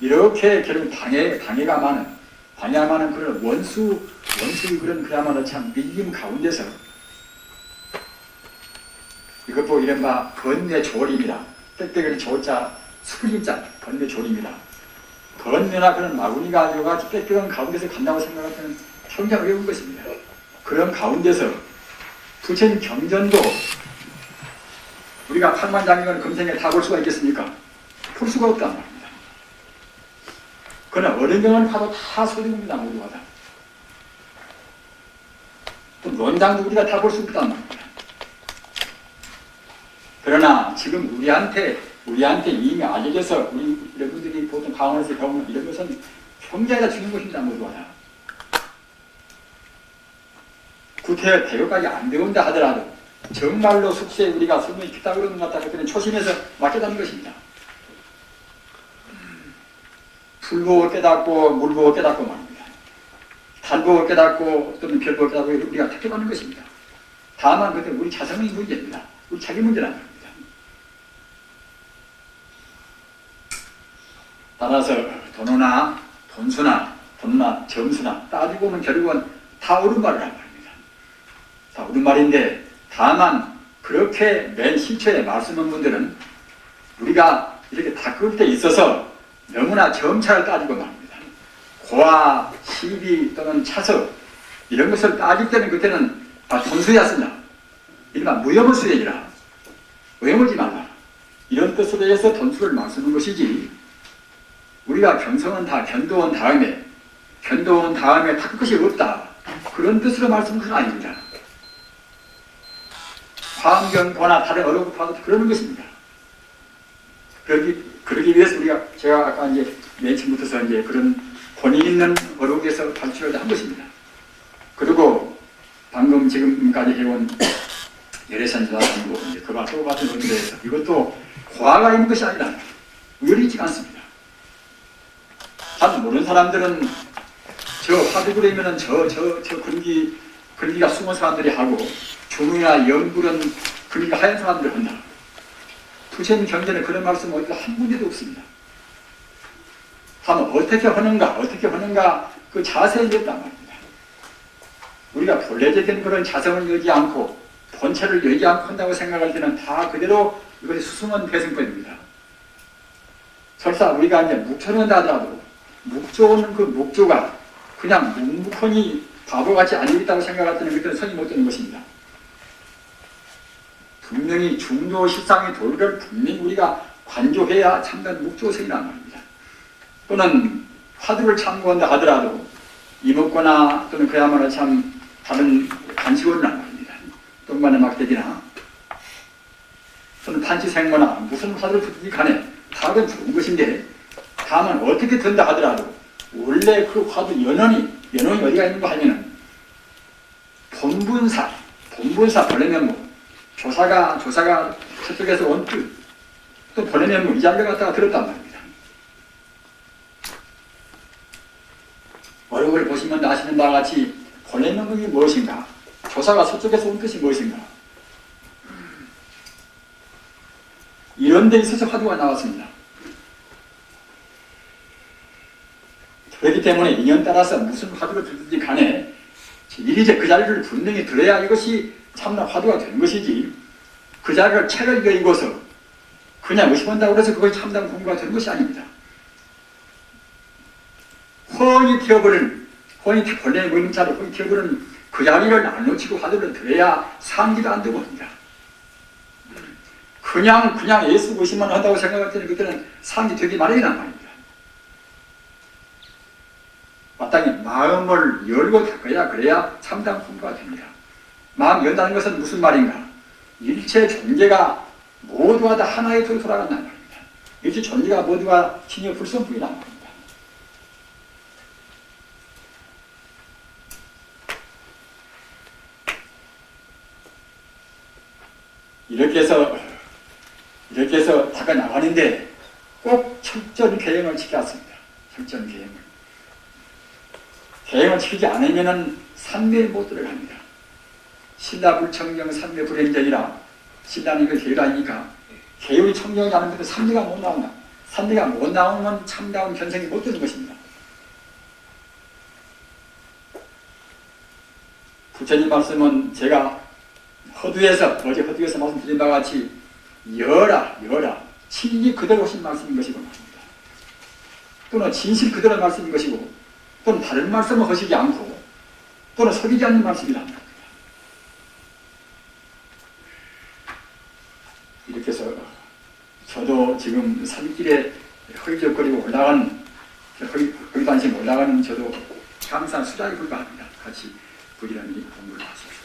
이렇게 결국 방해가 많은 그런 원수의 그런 그야말로 참 밀림 가운데서 이것도 이른바 번뇌조리입니다. 빽빽이는 조자, 수풀림자, 번뇌조리입니다. 번뇌나 그런 마구니가 여러가지 빽빽한 가운데서 간다고 생각할 때는 굉장히 어려운 것입니다. 그런 가운데서 부처님 경전도 우리가 팔만장경을 금생에 다 볼 수가 있겠습니까? 볼 수가 없단 말입니다. 그러나 어른경을 봐도 다 소리입니다. 모두가 다. 또 논장도 우리가 다 볼 수 없단 말입니다. 그러나 지금 우리한테 이미 알려져서 우리 여러분들이 보통 강원에서 배우는 이런 것은 굉장히 다 중요한 것입니다. 모두가 다. 구태여 대교까지 안 배운다 하더라도 정말로 숙소에 우리가 설명이 깊다 그러는 것 같다 그때는 초심에서 맡겨다는 것입니다. 불 보고 깨닫고 물 보고 깨닫고 말입니다. 달 보고 깨닫고 또는 별 보고 깨닫고 우리가 택해받는 것입니다. 다만 그때 우리 자성의 문제입니다. 우리 자기 문제라는 겁니다. 따라서 돈이나 돈수나 점수나 따지고 보면 결국은 다 옳은 말을 한 말입니다. 다 옳은 말인데 다만 그렇게 맨 시초에 말씀한 분들은 우리가 이렇게 닦을 때 있어서 너무나 점차를 따지고 말입니다. 고와 시비 또는 차석 이런 것을 따질 때는 그때는 돈수였습니다. 이른바 무혐의 수행이라 오해하지 말라 이런 뜻으로 해서 돈수를 말씀한 것이지 우리가 견성은 다 견도한 다음에 닦을 것이 없다 그런 뜻으로 말씀한 것은 아닙니다. 화엄경보나 다른 어려운 파도 그러는 것입니다. 그러기 위해서 제가 아까 이제 맨 처음부터 이제 그런 권위 있는 어록에서 발출을 한 것입니다. 그리고 방금 지금까지 해온 열애선지와 공부, 그와 똑같은 의미에서 이것도 과가 있는 것이 아니라 의리 있지 않습니다. 잘 모르는 사람들은 저 화두그레이면은 저 근기가 숨은 사람들이 하고 중이나 영불은 근기가 하얀 사람들이 한다. 부처님 경전에 그런 말씀 어디가 한 군데도 없습니다. 다만 어떻게 하는가 그 자세에 있단 말입니다. 우리가 본래적인 그런 자성을 여지 않고 본체를 여지 않고 한다고 생각할 때는 다 그대로 이것이 수승한 대승법입니다. 설사 우리가 이제 묵초를 한다 하더라도 묵조는 그 묵조가 그냥 묵묵하니 바보같이 안 되겠다고 생각할 때는 그때는 선이 못 되는 것입니다. 분명히 중도 십상의 도를 분명히 우리가 관조해야 참된 묵조성이란 말입니다. 또는 화두를 참고한다 하더라도 이목구나 또는 그야말로 참 다른 판치원이란 말입니다. 똥간의 막대기나 또는 판치생모나 무슨 화두를 듣든지 간에 화두는 좋은 것인데 다만 어떻게 든다 하더라도 원래 그 화두 연원이 어디가 있는가 하면은 본분사 본래면목 조사가 저쪽에서 온 뜻 또 본래면목 이 자리를 갖다가 들었단 말입니다. 어록을 보시면 아시는 바와 같이 본래면목이 무엇인가, 조사가 서쪽에서 온 뜻이 무엇인가, 이런 데 있어서 화두가 나왔습니다. 그렇기 때문에 인연 따라서 무슨 화두를 들든지 간에 이리제 그 자리를 분명히 들어야 이것이 참나 화두가 되는 것이지, 그 자리를 책을 읽어서 그냥 의심한다고 해서 그것이 참담 공부가 되는 것이 아닙니다. 훤히 튀어버린, 본래 모임 자리 훤히 튀어버린 그 자리를 안 놓치고 화두를 들어야 상기도 안 되고 합니다. 그냥 예수 의심만 한다고 생각할 때는 그때는 상기 되기 마련이란 말입니다. 마땅히 마음을 열고 닦아야 그래야 참담 공부가 됩니다. 마음 연다는 것은 무슨 말인가? 일체 존재가 모두가 다 하나의 틀로 돌아간다는 말입니다. 일체 존재가 모두가 신의 불성품이란 말입니다. 이렇게 해서 다가 나가는데 꼭 철저히 계행을 지켰습니다. 철저히 계행을 지키지 않으면 산매에 못 들어갑니다. 신라불청경 산매불행전이라, 신라는 그 계율 아니니까 계율이 청정이 않은데도 산매가 못 나온다. 산매가 못 나오면 참다운 견성이 못 되는 것입니다. 부처님 말씀은 제가 어제 허두에서 말씀드린 바와 같이 여라 진리 그대로 하신 말씀인 것이고 말입니다. 또는 진실 그대로 말씀인 것이고, 또는 다른 말씀을 하시지 않고 또는 속이지 않는 말씀이란 말입니다. 이렇게 해서 저도 지금 산길에 허기적거리고 올라가는, 허기단심 올라가는 저도 항상 수작이 불가합니다. 같이 부지런히 공부를 하십시오.